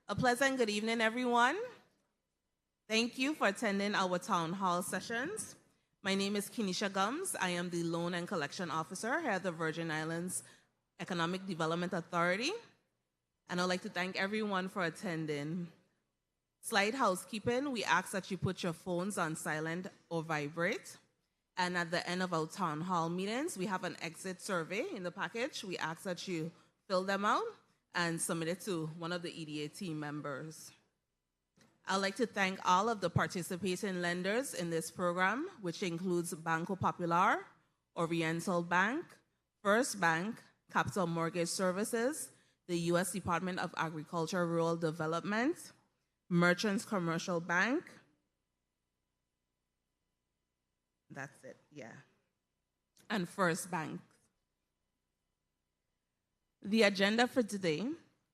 A pleasant good evening, everyone. Thank you for attending our town hall sessions. My name is Kenisha Gums. I am the Loan and Collection Officer here at the Virgin Islands Economic Development Authority. And I'd like to thank everyone for attending. Slight housekeeping, we ask that you put your phones on silent or vibrate. And at the end of our town hall meetings, we have an exit survey in the package. We ask that you fill them out and submit it to one of the EDA team members. I'd like to thank all of the participating lenders in this program, which includes Banco Popular, Oriental Bank, First Bank, Capital Mortgage Services, the U.S. Department of Agriculture Rural Development, Merchants Commercial Bank. That's it, yeah. And First Bank. The agenda for today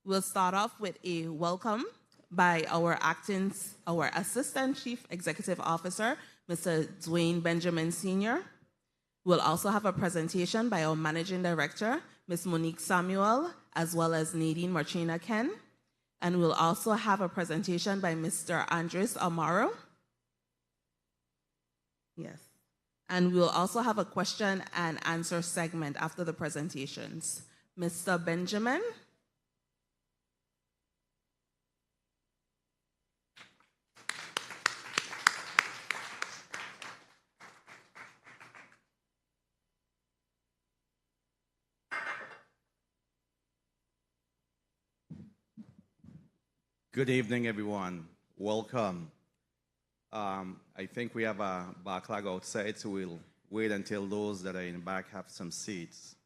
will start off with a welcome by our Assistant Chief Executive Officer, Mr. Dwayne Benjamin Sr. We'll also have a presentation by our Managing Director, Ms. Monique Samuel, as well as Nadine Marchena Ken. And we'll also have a presentation by Mr. Andres Amaro. Yes. And we'll also have a question and answer segment after the presentations. Mr. Benjamin. Good evening, everyone. Welcome. I think we have a backlog outside, so we'll wait until those that are in the back have some seats.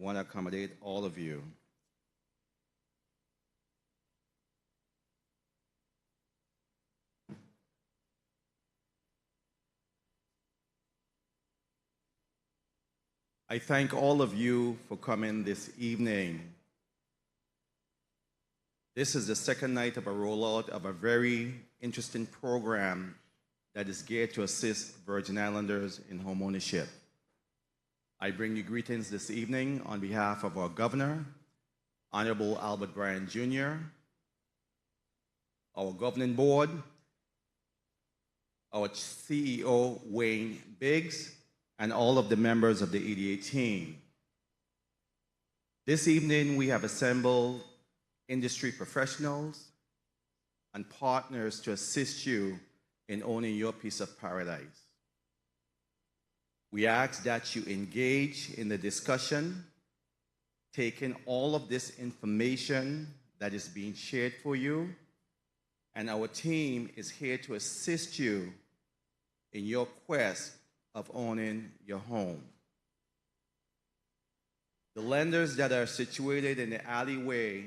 Want to accommodate all of you. I thank all of you for coming this evening. This is the second night of a rollout of a very interesting program that is geared to assist Virgin Islanders in homeownership. I bring you greetings this evening on behalf of our Governor, Honorable Albert Bryan Jr., our Governing Board, our CEO, Wayne Biggs, and all of the members of the EDA team. This evening, we have assembled industry professionals and partners to assist you in owning your piece of paradise. We ask that you engage in the discussion, taking all of this information that is being shared for you, and our team is here to assist you in your quest of owning your home. The lenders that are situated in the alleyway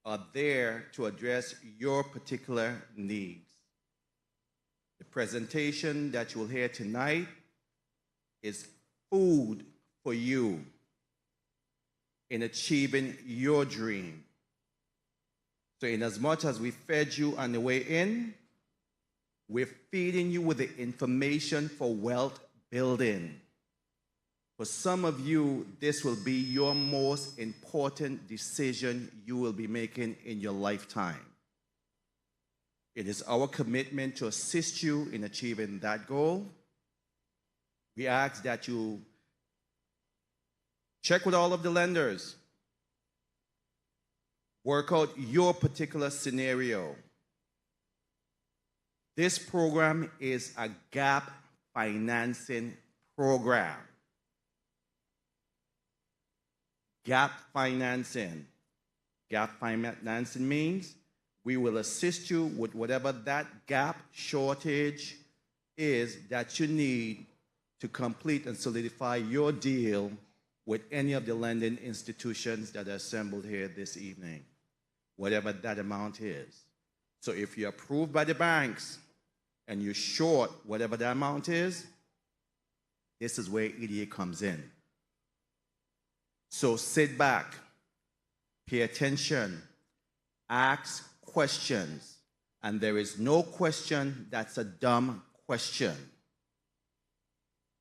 are there to address your particular needs. The presentation that you will hear tonight is food for you in achieving your dream. So in as much as we fed you on the way in, we're feeding you with the information for wealth building. For some of you, this will be your most important decision you will be making in your lifetime. It is our commitment to assist you in achieving that goal. We ask that you check with all of the lenders, work out your particular scenario. This program is a gap financing program. Gap financing. Gap financing means we will assist you with whatever that gap shortage is that you need to complete and solidify your deal with any of the lending institutions that are assembled here this evening, whatever that amount is. So if you're approved by the banks and you're short whatever the amount is, this is where EDA comes in. So sit back, pay attention, ask questions, and there is no question that's a dumb question.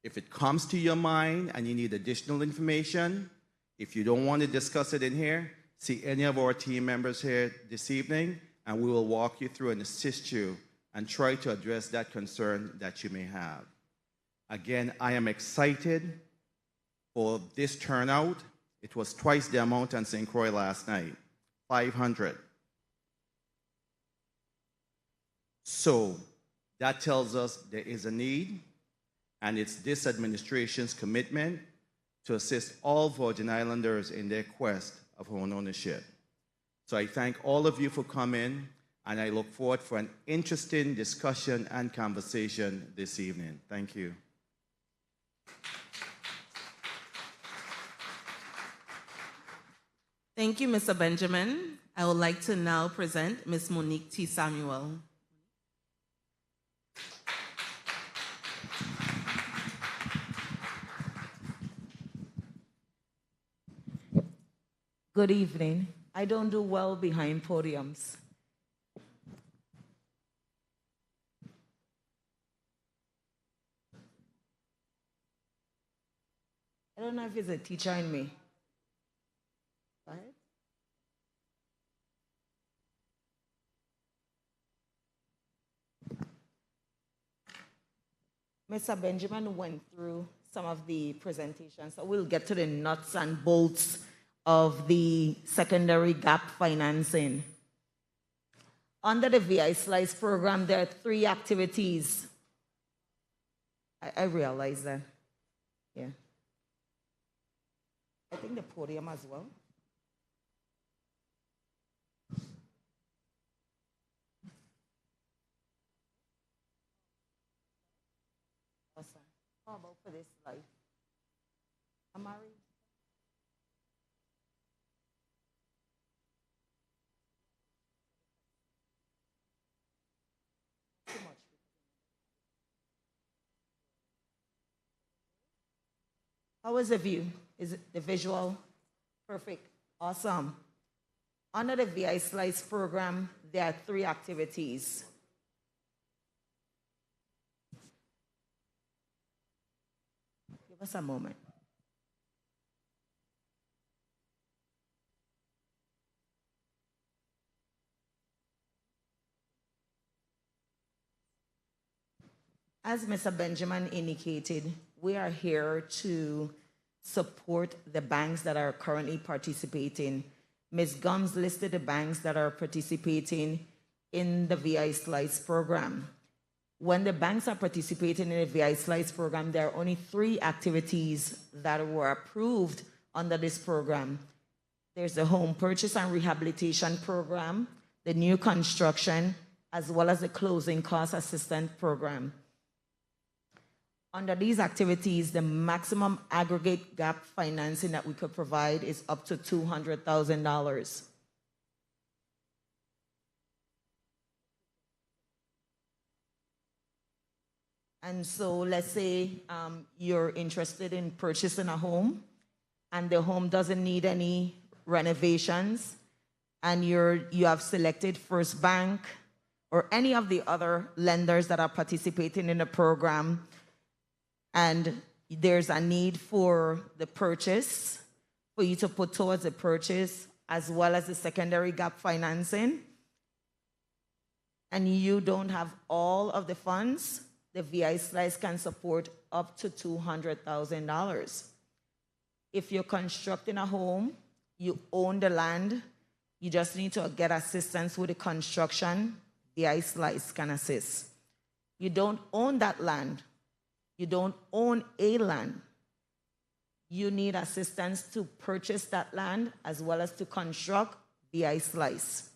If it comes to your mind and you need additional information, if you don't want to discuss it in here, see any of our team members here this evening, and we will walk you through and assist you and try to address that concern that you may have. Again, I am excited for this turnout. It was twice the amount on St. Croix last night, 500. So that tells us there is a need, and it's this administration's commitment to assist all Virgin Islanders in their quest of home ownership. So I thank all of you for coming, and I look forward for an interesting discussion and conversation this evening. Thank you. Thank you, Mr. Benjamin. I would like to now present Ms. Monique T. Samuel. Good evening. I don't do well behind podiums. I don't know if it's a teacher in me. Go ahead. Mr. Benjamin went through some of the presentations, so we'll get to the nuts and bolts of the secondary gap financing. Under the VI Slice program, there are 3 activities. I realize that. Yeah. I think the podium as well. Awesome. How about for this slide? Amari? Too much. How is the view? Is it the visual? Perfect. Awesome. Under the VI Slice program, there are 3 activities. Give us a moment. As Mr. Benjamin indicated, we are here to support the banks that are currently participating. Ms. Gums listed the banks that are participating in the VI Slice program. When the banks are participating in the VI Slice program, there are only 3 activities that were approved under this program. There's the home purchase and rehabilitation program, the new construction, as well as the closing cost assistance program. Under these activities, the maximum aggregate gap financing that we could provide is up to $200,000. And so let's say you're interested in purchasing a home and the home doesn't need any renovations, and you have selected First Bank or any of the other lenders that are participating in the program, and there's a need for the purchase, for you to put towards the purchase, as well as the secondary gap financing, and you don't have all of the funds, the VI Slice can support up to $200,000. If you're constructing a home, you own the land, you just need to get assistance with the construction, VI Slice can assist. You don't own that land, you don't own a land, you need assistance to purchase that land as well as to construct VI Slice.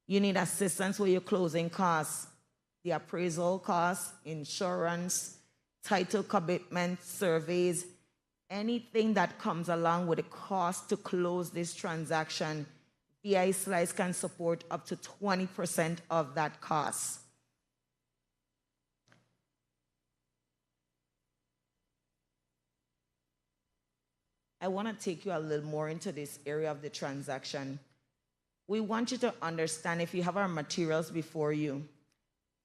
You need assistance with your closing costs, the appraisal costs, insurance, title commitment, surveys, anything that comes along with the cost to close this transaction. VI Slice can support up to 20% of that cost. I want to take you a little more into this area of the transaction. We want you to understand, if you have our materials before you,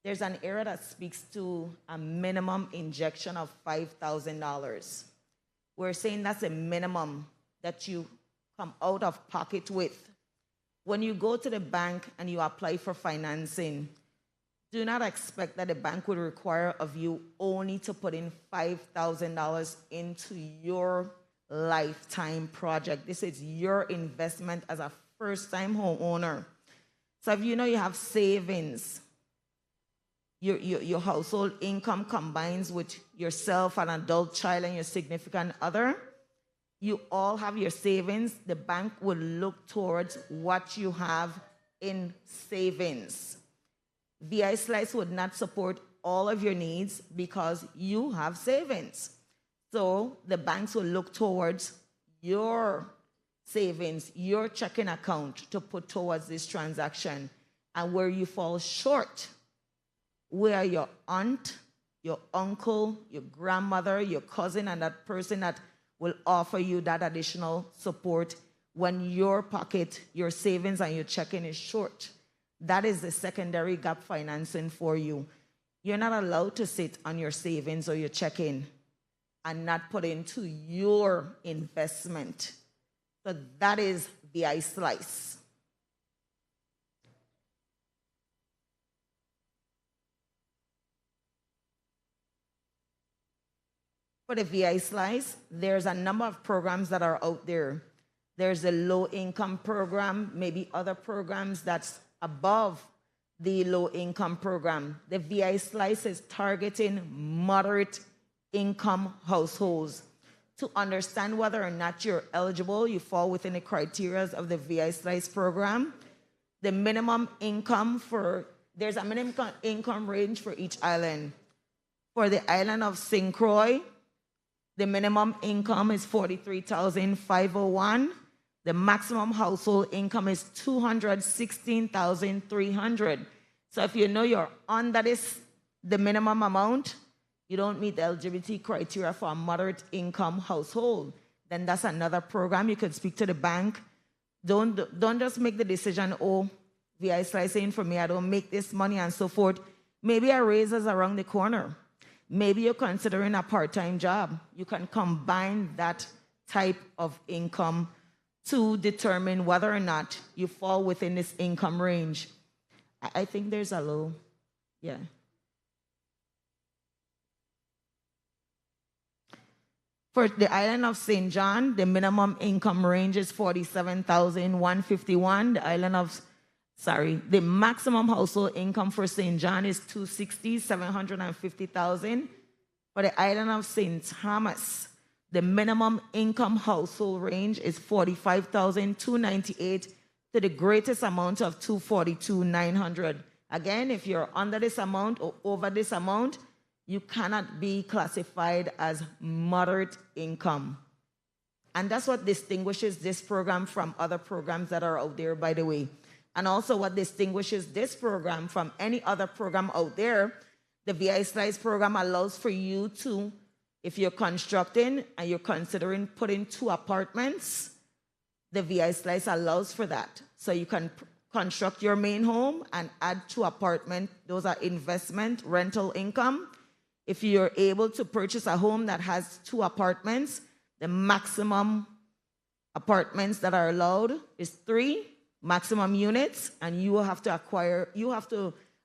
there's an area that speaks to a minimum injection of $5,000. We're saying that's a minimum that you come out of pocket with When you go to the bank and you apply for financing, do not expect that the bank would require of you only to put in $5,000 into your lifetime project. This is your investment as a first-time homeowner. So if you know you have savings, your household income combines with yourself, an adult child, and your significant other, you all have your savings, the bank will look towards what you have in savings. VI Slice would not support all of your needs because you have savings. So the banks will look towards your savings, your checking account to put towards this transaction. And where you fall short, where your aunt, your uncle, your grandmother, your cousin, and that person that will offer you that additional support when your pocket, your savings, and your checking is short. That is the secondary gap financing for you. You're not allowed to sit on your savings or your checking and not put into your investment. So that is VI Slice. For the VI Slice, there's a number of programs that are out there. There's a low-income program, maybe other programs that's above the low-income program. The VI Slice is targeting moderate-income households. To understand whether or not you're eligible, you fall within the criteria of the VI Slice program. The minimum income there's a minimum income range for each island. For the island of St. Croix, the minimum income is $43,501. The maximum household income is $216,300. So if you know you're under the minimum amount, you don't meet the eligibility criteria for a moderate income household, then that's another program. You can speak to the bank. Don't just make the decision, oh, VI Slicing for me, I don't make this money and so forth. Maybe a raise is around the corner. Maybe you're considering a part-time job. You can combine that type of income to determine whether or not you fall within this income range. I think there's a low, yeah. For the island of St. John, the minimum income range is $47,151. The maximum household income for St. John is $260,750,000. For the island of St. Thomas, the minimum income household range is $45,298 to the greatest amount of $242,900. Again, if you're under this amount or over this amount, you cannot be classified as moderate income. And that's what distinguishes this program from other programs that are out there, by the way. And also what distinguishes this program from any other program out there, the VI Slice program allows for you to, if you're constructing and you're considering putting 2 apartments, the VI Slice allows for that. So you can construct your main home and add 2 apartments. Those are investment, rental income. If you're able to purchase a home that has 2 apartments, the maximum apartments that are allowed is 3 maximum units, and you have to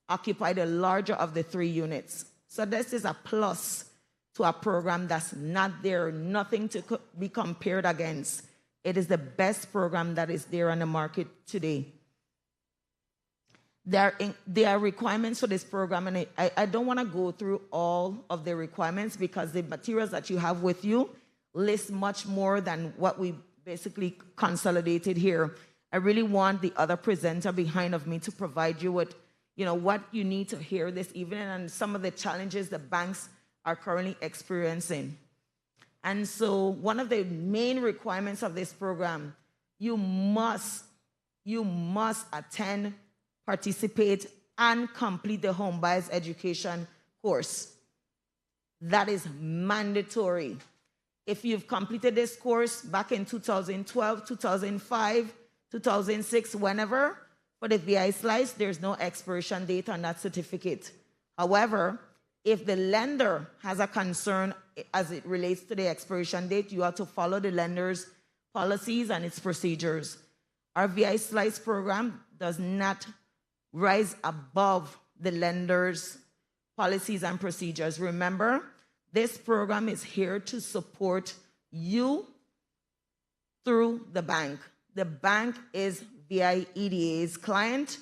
occupy the larger of the 3 units. So this is a plus to a program that's not there, nothing to be compared against. It is the best program that is there on the market today. There are requirements for this program, and I don't want to go through all of the requirements because the materials that you have with you list much more than what we basically consolidated here. I really want the other presenter behind of me to provide you with, what you need to hear this evening and some of the challenges the banks are currently experiencing. And so one of the main requirements of this program, you must attend, participate, and complete the home buyers education course. That is mandatory. If you've completed this course back in 2012, 2005, 2006, whenever, for the VI Slice, there's no expiration date on that certificate. However, if the lender has a concern as it relates to the expiration date, you have to follow the lender's policies and its procedures. Our VI Slice program does not rise above the lender's policies and procedures. Remember, this program is here to support you through the bank. The bank is VI EDA's client.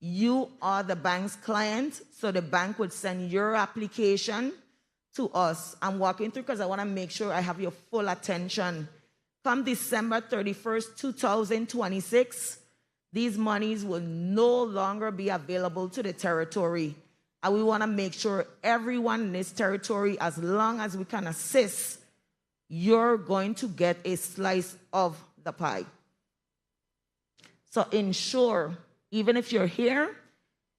You are the bank's client, so the bank would send your application to us. I'm walking through because I want to make sure I have your full attention. Come December 31st, 2026, these monies will no longer be available to the territory. And we want to make sure everyone in this territory, as long as we can assist, you're going to get a slice of the pie. So ensure, even if you're here,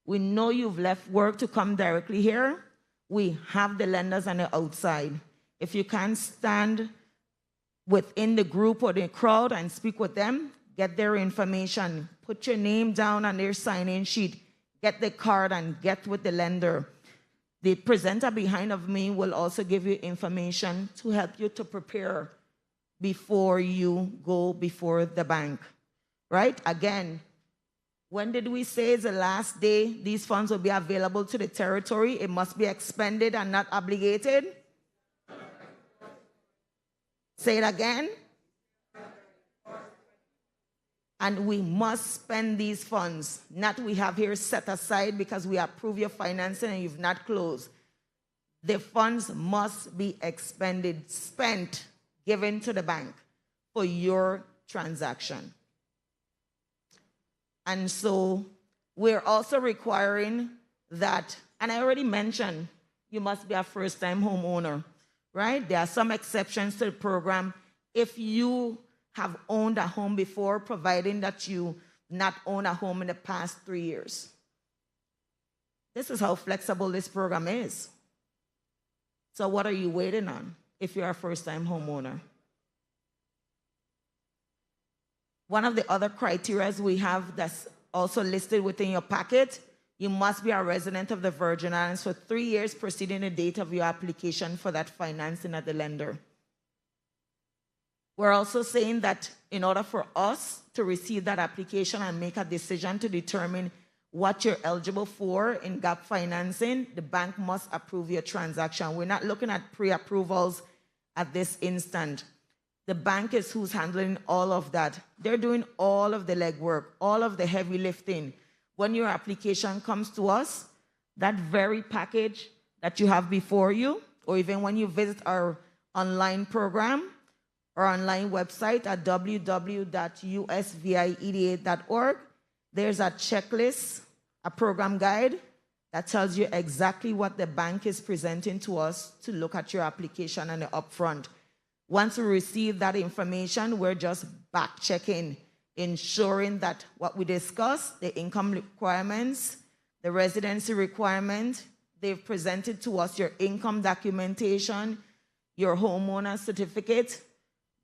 we know you've left work to come directly here. We have the lenders on the outside. If you can't stand within the group or the crowd and speak with them, get their information. Put your name down on their sign-in sheet. Get the card and get with the lender. The presenter behind of me will also give you information to help you to prepare before you go before the bank. Right? Again, when did we say is the last day these funds will be available to the territory? It must be expended and not obligated. Say it again. And we must spend these funds, not we have here set aside because we approve your financing and you've not closed. The funds must be expended, spent, given to the bank for your transaction. And so we're also requiring that, and I already mentioned, you must be a first-time homeowner, right? There are some exceptions to the program. If you have owned a home before, providing that you not own a home in the past 3 years. This is how flexible this program is. So what are you waiting on if you're a first-time homeowner? One of the other criteria we have that's also listed within your packet, you must be a resident of the Virgin Islands for 3 years preceding the date of your application for that financing at the lender. We're also saying that in order for us to receive that application and make a decision to determine what you're eligible for in gap financing, the bank must approve your transaction. We're not looking at pre-approvals at this instant. The bank is who's handling all of that. They're doing all of the legwork, all of the heavy lifting. When your application comes to us, that very package that you have before you, or even when you visit our online program, or online website at www.usvieda.org, there's a checklist, a program guide that tells you exactly what the bank is presenting to us to look at your application and the upfront. Once we receive that information, we're just back checking, ensuring that what we discussed, the income requirements, the residency requirement, they've presented to us your income documentation, your homeowner certificate.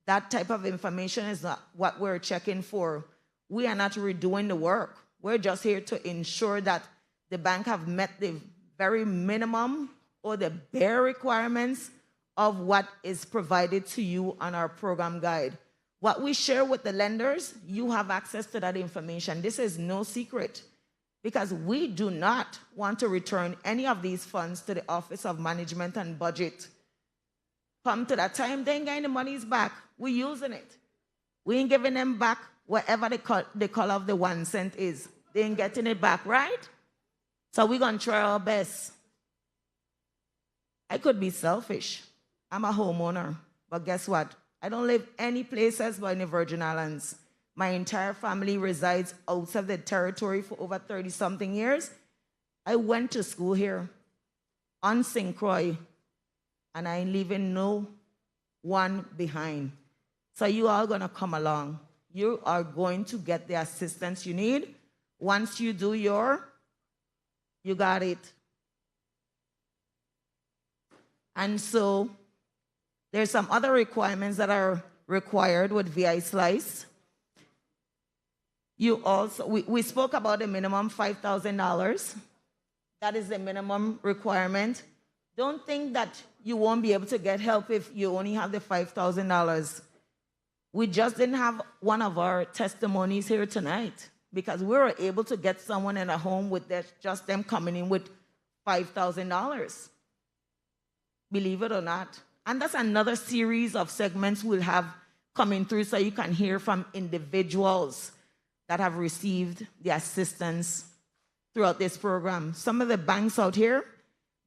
That type of information is not what we're checking for. We are not redoing the work. We're just here to ensure that the bank have met the very minimum or the bare requirements of what is provided to you on our program guide. What we share with the lenders, you have access to that information. This is no secret because we do not want to return any of these funds to the Office of Management and Budget. Come to that time, they ain't getting the monies back. We're using it. We ain't giving them back whatever the color of the 1 cent is. They ain't getting it back, right? So we're going to try our best. I could be selfish. I'm a homeowner. But guess what? I don't live any place else but in the Virgin Islands. My entire family resides outside the territory for over 30-something years. I went to school here on St. Croix, and I ain't leaving no one behind. So you are going to come along. You are going to get the assistance you need. Once you do you got it. And so there's some other requirements that are required with VI Slice. You also, we spoke about the minimum $5,000. That is the minimum requirement. Don't think that you won't be able to get help if you only have the $5,000. We just didn't have one of our testimonies here tonight because we were able to get someone in a home with just them coming in with $5,000. Believe it or not. And that's another series of segments we'll have coming through so you can hear from individuals that have received the assistance throughout this program. Some of the banks out here,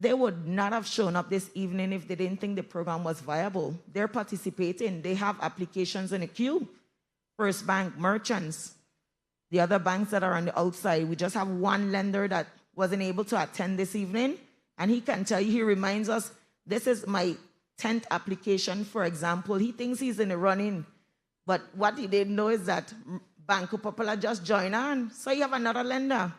they would not have shown up this evening if they didn't think the program was viable. They're participating. They have applications in a queue. First Bank, merchants, the other banks that are on the outside. We just have one lender that wasn't able to attend this evening, and he can tell you, he reminds us, this is my 10th application, for example. He thinks he's in the running, but what he didn't know is that Banco Popular just joined on. So you have another lender.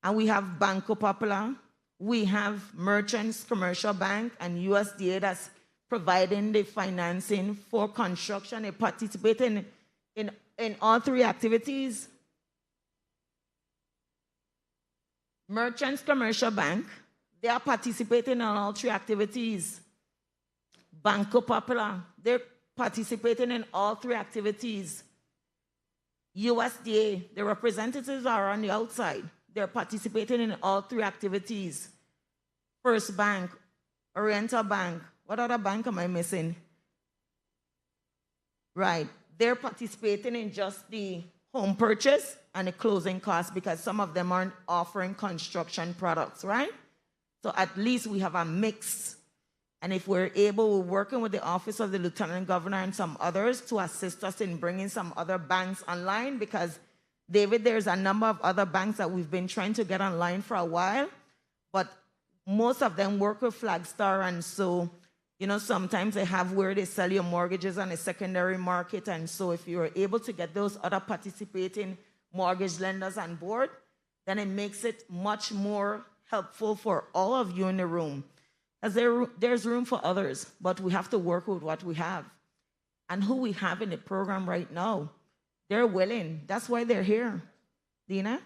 And we have Banco Popular, we have Merchants Commercial Bank and USDA that's providing the financing for construction. They participate in all three activities. Merchants Commercial Bank, they are participating in all three activities. Banco Popular, they're participating in all three activities. USDA, the representatives are on the outside. They're participating in all three activities. First Bank, Oriental Bank, what other bank am I missing? Right, they're participating in just the home purchase and the closing costs because some of them aren't offering construction products, right? So at least we have a mix. And if we're able, we're working with the Office of the Lieutenant Governor and some others to assist us in bringing some other banks online because, David, there's a number of other banks that we've been trying to get online for a while, but most of them work with Flagstar, and so, you know, sometimes they have where they sell your mortgages on a secondary market, and so if you're able to get those other participating mortgage lenders on board, then it makes it much more helpful for all of you in the room. As there's room for others, but we have to work with what we have. And who we have in the program right now, they're willing. That's why they're here. Dina,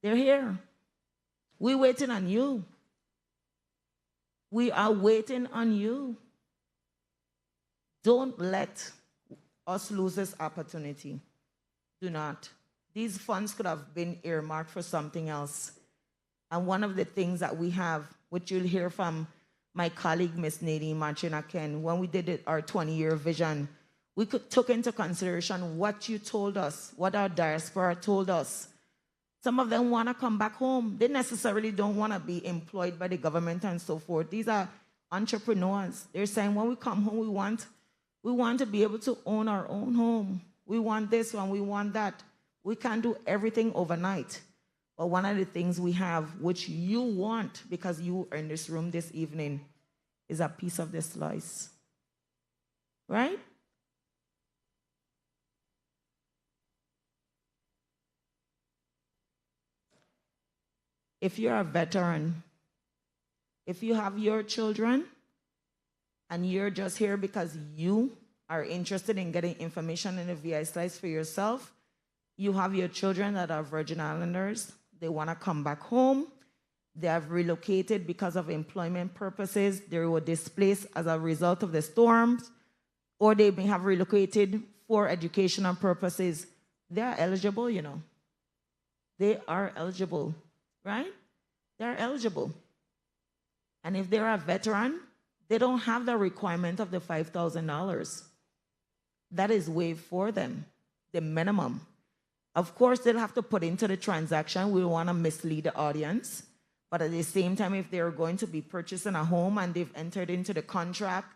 they're here. We're waiting on you. We are waiting on you. Don't let us lose this opportunity. Do not. These funds could have been earmarked for something else. And one of the things that we have, which you'll hear from my colleague, Ms. Nadine Marchina-Ken, when we did our 20-year vision, we took into consideration what you told us, what our diaspora told us. Some of them want to come back home. They necessarily don't want to be employed by the government and so forth. These are entrepreneurs. They're saying, when we come home, we want to be able to own our own home. We want this one, we want that. We can't do everything overnight. But one of the things we have, which you want, because you are in this room this evening, is a piece of this slice. Right? If you're a veteran, if you have your children, and you're just here because you are interested in getting information in the VI slice for yourself, you have your children that are Virgin Islanders, they want to come back home, they have relocated because of employment purposes, they were displaced as a result of the storms, or they may have relocated for educational purposes. They are eligible, you know. They are eligible, right? They're eligible. And if they're a veteran, they don't have the requirement of the $5,000. That is waived for them, the minimum. Of course, they'll have to put into the transaction. We want to mislead the audience. But at the same time, if they're going to be purchasing a home and they've entered into the contract,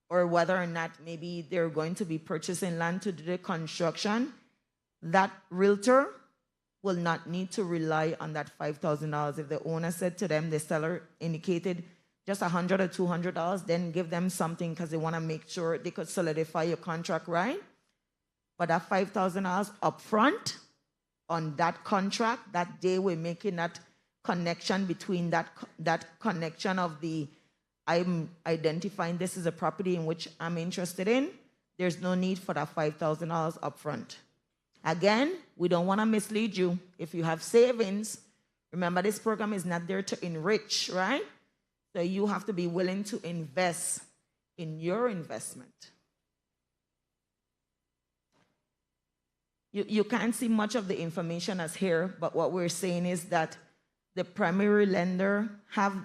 or whether or not maybe they're going to be purchasing land to do the construction, that realtor will not need to rely on that $5,000. If the owner said to them, the seller indicated just $100 or $200, then give them something because they want to make sure they could solidify your contract, right? But that $5,000 upfront on that contract, that day we're making that connection between that connection of the, I'm identifying this is a property in which I'm interested in, there's no need for that $5,000 upfront. Again, we don't want to mislead you. If you have savings, remember this program is not there to enrich, right? So you have to be willing to invest in your investment. You can't see much of the information as here, but what we're saying is that the primary lender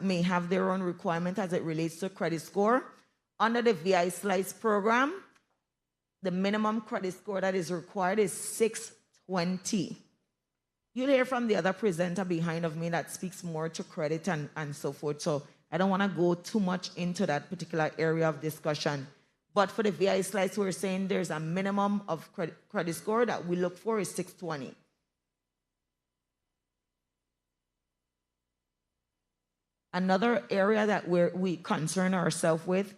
may have their own requirement as it relates to credit score. Under the VI Slice program, the minimum credit score that is required is 620. You'll hear from the other presenter behind of me that speaks more to credit and so forth. So I don't want to go too much into that particular area of discussion. But for the VI Slice, we're saying there's a minimum of credit score that we look for is 620. Another area that we concern ourselves with,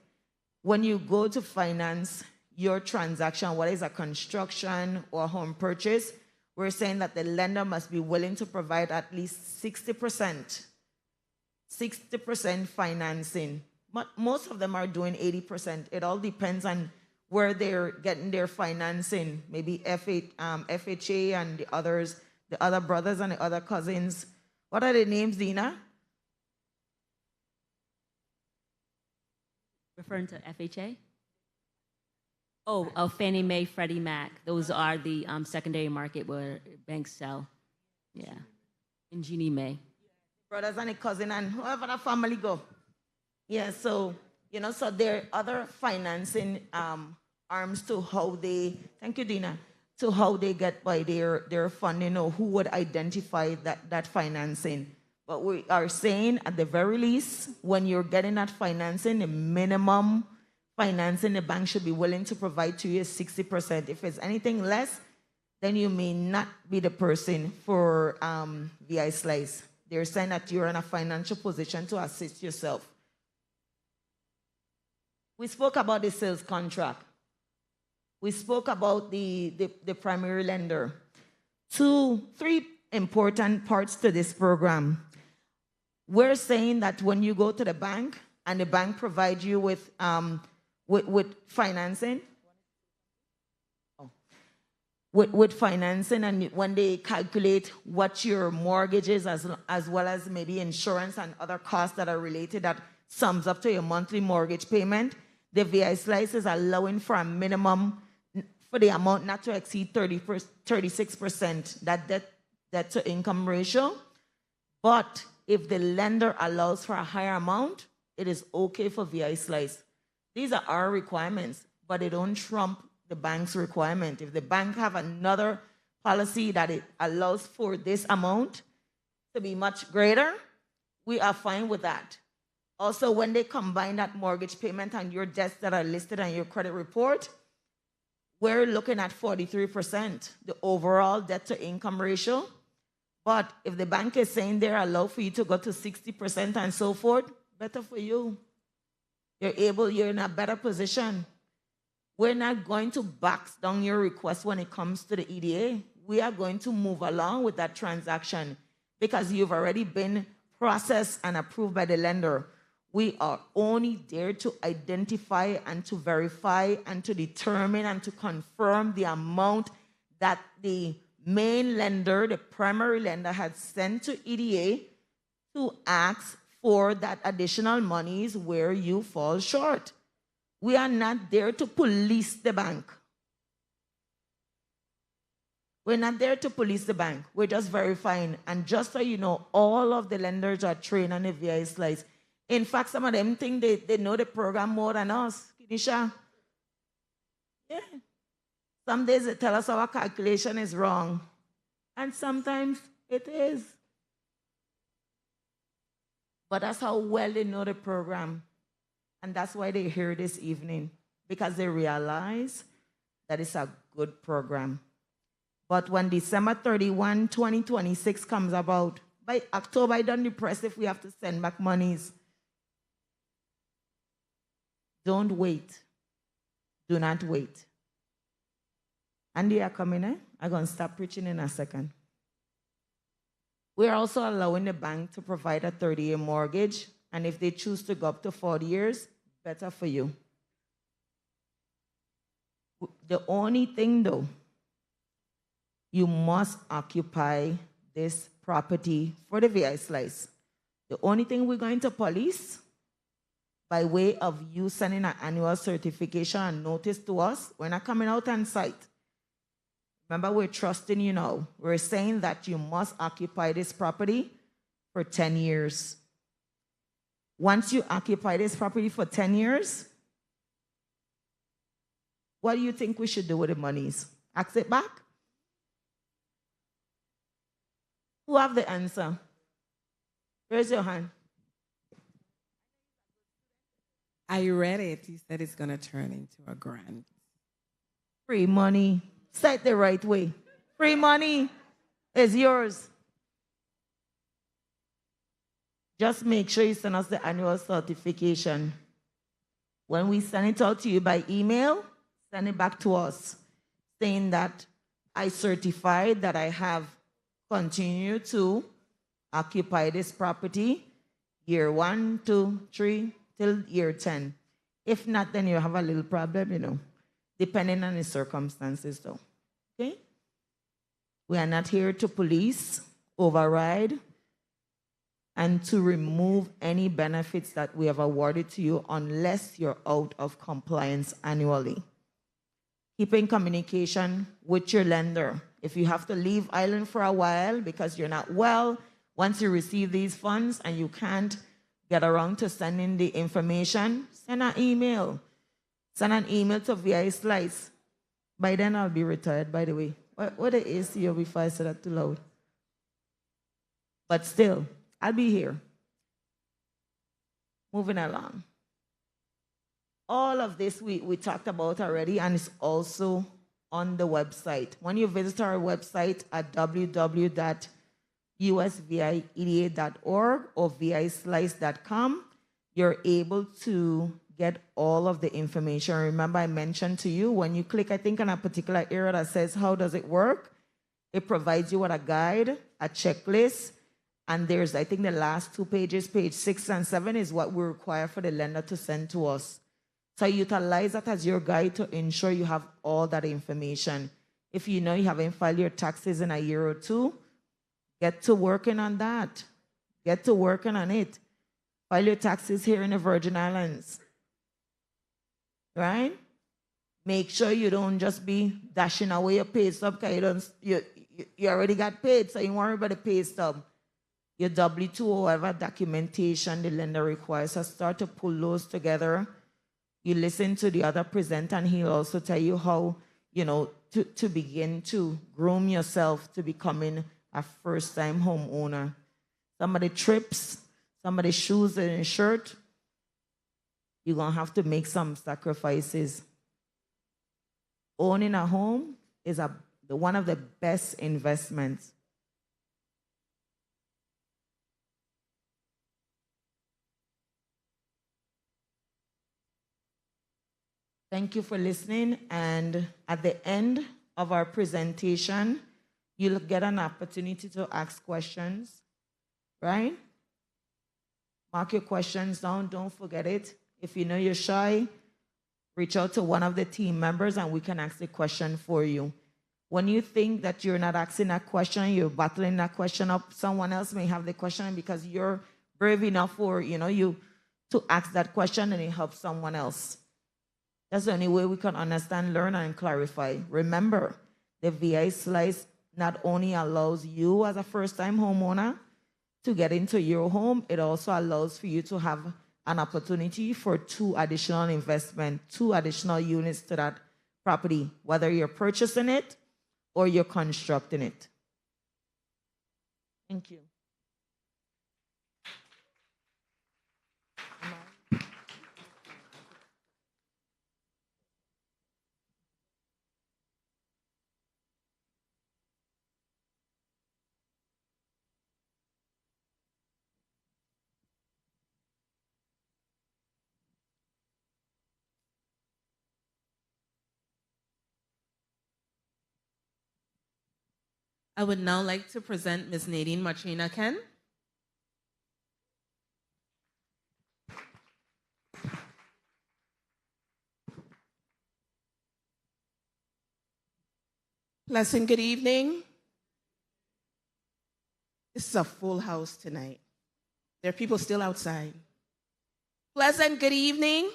when you go to finance your transaction, whether it's a construction or home purchase, we're saying that the lender must be willing to provide at least 60% financing. But most of them are doing 80%. It all depends on where they're getting their financing. Maybe FHA and the others, the other brothers and the other cousins. What are the names, Dina? Referring to FHA? Oh, Fannie Mae, Freddie Mac. Those are the secondary market where banks sell. Yeah. And Ginnie Mae. Brothers and a cousin and whoever the family go. Yeah, so, so there are other financing arms to how they, thank you, Dina, to how they get by their funding or who would identify that financing. But we are saying at the very least, when you're getting that financing, the minimum financing the bank should be willing to provide to you is 60%. If it's anything less, then you may not be the person for VI Slice. They're saying that you're in a financial position to assist yourself. We spoke about the sales contract. We spoke about the primary lender. 3 important parts to this program. We're saying that when you go to the bank and the bank provides you with financing, with financing, and when they calculate what your mortgage is, as well as maybe insurance and other costs that are related, that sums up to your monthly mortgage payment, the VI Slice is allowing for a minimum for the amount not to exceed 36%, that debt to income ratio. But if the lender allows for a higher amount, it is okay for VI Slice. These are our requirements, but they don't trump the bank's requirement. If the bank have another policy that it allows for this amount to be much greater, we are fine with that. Also, when they combine that mortgage payment and your debts that are listed on your credit report, we're looking at 43%, the overall debt to income ratio. But if the bank is saying they're allowed for you to go to 60% and so forth, better for you. You're in a better position. We're not going to box down your request when it comes to the EDA. We are going to move along with that transaction because you've already been processed and approved by the lender. We are only there to identify and to verify and to determine and to confirm the amount that the main lender, the primary lender, had sent to EDA to ask for that additional monies where you fall short. We are not there to police the bank. We're not there to police the bank. We're just verifying. And just so you know, all of the lenders are trained on the VI Slice. In fact, some of them think they know the program more than us. Kinisha? Yeah. Some days they tell us our calculation is wrong. And sometimes it is. But that's how well they know the program. And that's why they're here this evening, because they realize that it's a good program. But when December 31, 2026 comes about, by October, I don't depress if we have to send back monies. Don't wait. Do not wait. And they are coming, eh? I'm going to stop preaching in a second. We're also allowing the bank to provide a 30-year mortgage, and if they choose to go up to 40 years, better for you. The only thing, though, you must occupy this property for the VI Slice. The only thing we're going to police, by way of you sending an annual certification and notice to us, we're not coming out on site. Remember, we're trusting you now. We're saying that you must occupy this property for 10 years. Once you occupy this property for 10 years, what do you think we should do with the monies? Ask it back? Who have the answer? Raise your hand. I read it. He said it's going to turn into a grant. Free money. Say it the right way. Free money is yours. Just make sure you send us the annual certification. When we send it out to you by email, send it back to us saying that I certify that I have continued to occupy this property year 1, 2, 3 till year 10. If not, then you have a little problem, depending on the circumstances, though. Okay? We are not here to police, override, and to remove any benefits that we have awarded to you unless you're out of compliance annually. Keep in communication with your lender. If you have to leave Island for a while because you're not well, once you receive these funds and you can't get around to sending the information, send an email. Send an email to VI Slice. By then, I'll be retired, by the way. What the AC before I said that too loud? But still, I'll be here. Moving along. All of this we talked about already, and it's also on the website. When you visit our website at www.usvieda.org or vislice.com, you're able to get all of the information. Remember, I mentioned to you, when you click, I think, on a particular area that says, how does it work? It provides you with a guide, a checklist, and there's, I think, the last 2 pages, page 6 and 7, is what we require for the lender to send to us. So utilize that as your guide to ensure you have all that information. If you know you haven't filed your taxes in a year or 2, get to working on that. Get to working on it. File your taxes here in the Virgin Islands. Right? Make sure you don't just be dashing away your pay stub because you already got paid, so you don't worry about the pay stub. Your W-2 or whatever documentation the lender requires. So start to pull those together. You listen to the other presenter, and he'll also tell you how, to begin to groom yourself to becoming a first-time homeowner. Some of the trips, some of the shoes and the shirt, you're going to have to make some sacrifices. Owning a home is one of the best investments. Thank you for listening. And at the end of our presentation, you'll get an opportunity to ask questions, right? Mark your questions down. Don't forget it. If you know you're shy, reach out to one of the team members and we can ask the question for you. When you think that you're not asking that question, you're bottling that question up, someone else may have the question because you're brave enough for, you to ask that question, and it helps someone else. That's the only way we can understand, learn, and clarify. Remember, the VI Slice not only allows you as a first-time homeowner to get into your home, it also allows for you to have an opportunity for 2 additional investment, 2 additional units to that property, whether you're purchasing it or you're constructing it. Thank you. I would now like to present Ms. Nadine Matrina Ken. Pleasant good evening. This is a full house tonight. There are people still outside. Pleasant good evening.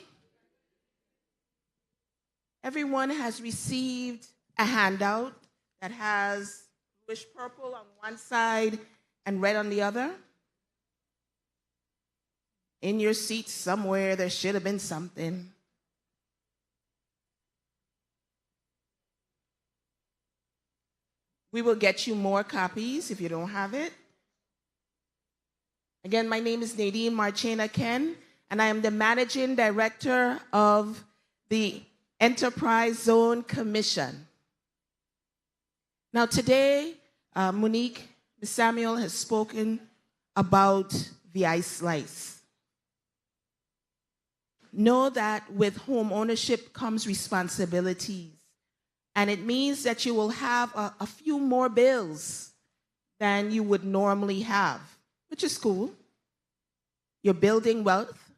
Everyone has received a handout that has bluish purple on one side and red on the other? In your seat somewhere, there should have been something. We will get you more copies if you don't have it. Again, my name is Nadine Marchena Ken, and I am the Managing Director of the Enterprise Zone Commission. Now today, Monique Samuel has spoken about VI Slice. Know that with home ownership comes responsibilities. And it means that you will have a few more bills than you would normally have, which is cool. You're building wealth,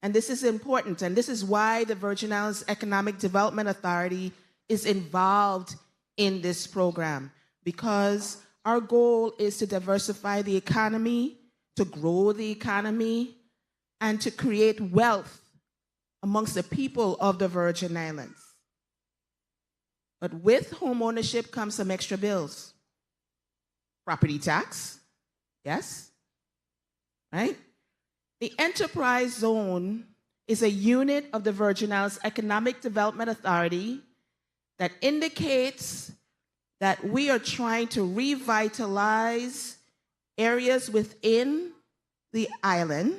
and this is important. And this is why the Virgin Islands Economic Development Authority is involved in this program, because our goal is to diversify the economy, to grow the economy, and to create wealth amongst the people of the Virgin Islands. But with home ownership comes some extra bills. Property tax, yes, right? The enterprise zone is a unit of the Virgin Islands Economic Development Authority that indicates that we are trying to revitalize areas within the island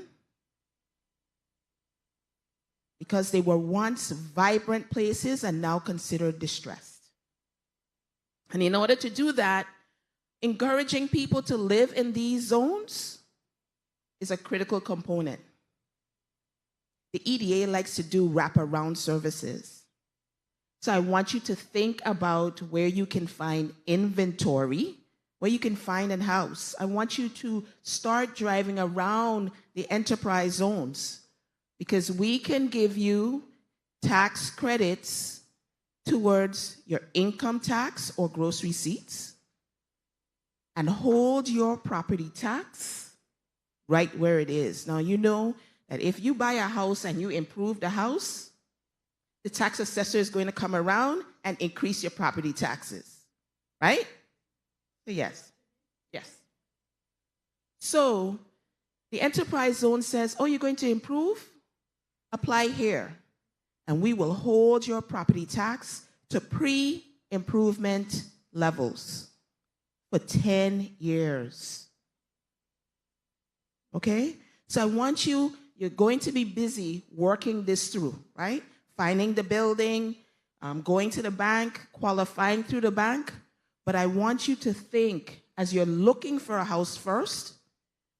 because they were once vibrant places and now considered distressed. And in order to do that, encouraging people to live in these zones is a critical component. The EDA likes to do wraparound services. So I want you to think about where you can find inventory, where you can find a house. I want you to start driving around the enterprise zones, because we can give you tax credits towards your income tax or gross receipts and hold your property tax right where it is. Now, you know that if you buy a house and you improve the house, the tax assessor is going to come around and increase your property taxes, right? So yes, yes. So the enterprise zone says, oh, you're going to improve? Apply here, and we will hold your property tax to pre-improvement levels for 10 years. Okay? So I want you, you're going to be busy working this through, right? Finding the building, going to the bank, qualifying through the bank. But I want you to think, as you're looking for a house first,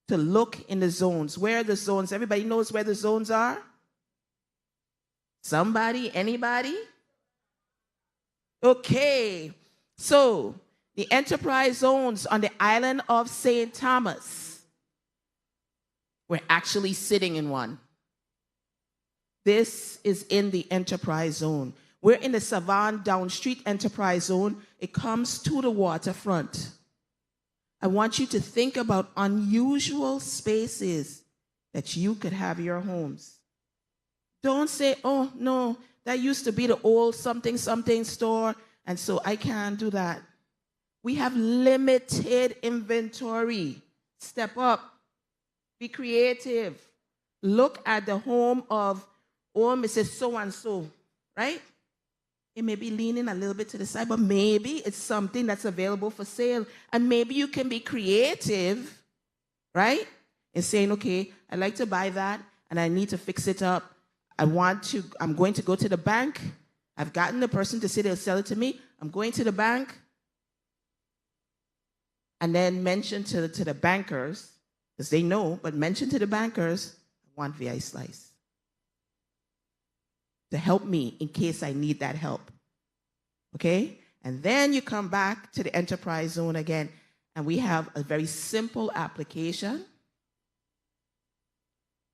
to look in the zones. Where are the zones? Everybody knows where the zones are? Somebody? Anybody? Okay. So, the enterprise zones on the island of St. Thomas. We're actually sitting in one. This is in the enterprise zone. We're in the Savannah Down Street enterprise zone. It comes to the waterfront. I want you to think about unusual spaces that you could have your homes. Don't say, oh, no, that used to be the old something something store, and so I can't do that. We have limited inventory. Step up. Be creative. Look at the home of, oh, Mrs. So-and-so, right? It may be leaning a little bit to the side, but maybe it's something that's available for sale. And maybe you can be creative, right? In saying, okay, I'd like to buy that, and I need to fix it up. I'm going to go to the bank. I've gotten the person to say they'll sell it to me. I'm going to the bank. And then mention to the bankers, because they know, but mention to the bankers, I want VI Slice to help me in case I need that help. Okay? And then you come back to the enterprise zone again, and we have a very simple application.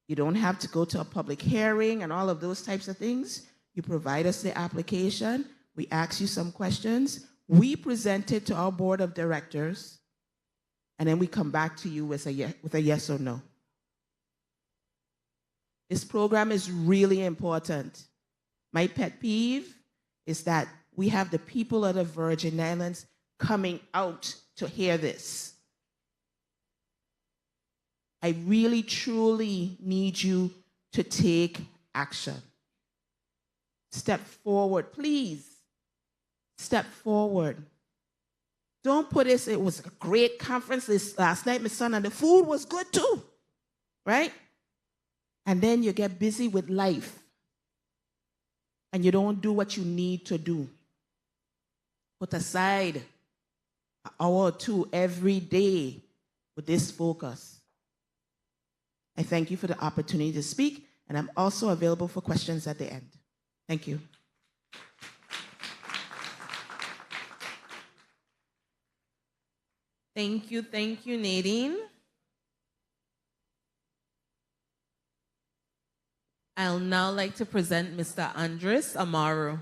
You don't have to go to a public hearing and all of those types of things. You provide us the application. We ask you some questions. We present it to our board of directors, and then we come back to you with a yes or no. This program is really important. My pet peeve is that we have the people of the Virgin Islands coming out to hear this. I really, truly need you to take action. Step forward, please. Step forward. Don't put this, it was a great conference this last night, my son, and the food was good too, right? And then you get busy with life and you don't do what you need to do. Put aside an hour or two every day with this focus. I thank you for the opportunity to speak, and I'm also available for questions at the end. Thank you. Thank you, Nadine. I'll now like to present Mr. Andres Amaro.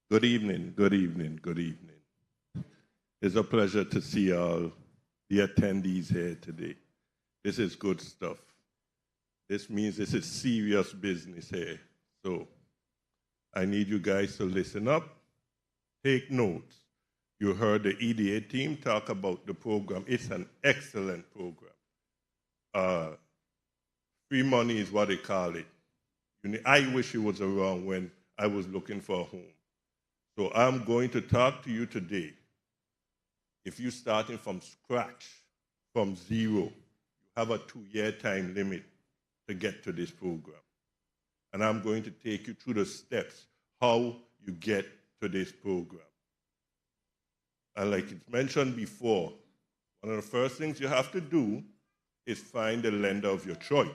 Good evening, good evening, good evening. It's a pleasure to see all the attendees here today. This is good stuff. This means this is serious business here. So I need you guys to listen up, take notes. You heard the EDA team talk about the program. It's an excellent program. Free money is what they call it. I wish it was around when I was looking for a home. So I'm going to talk to you today. If you're starting from scratch, from zero, you have a 2-year time limit to get to this program. And I'm going to take you through the steps, how you get to this program. And like it's mentioned before, one of the first things you have to do is find the lender of your choice.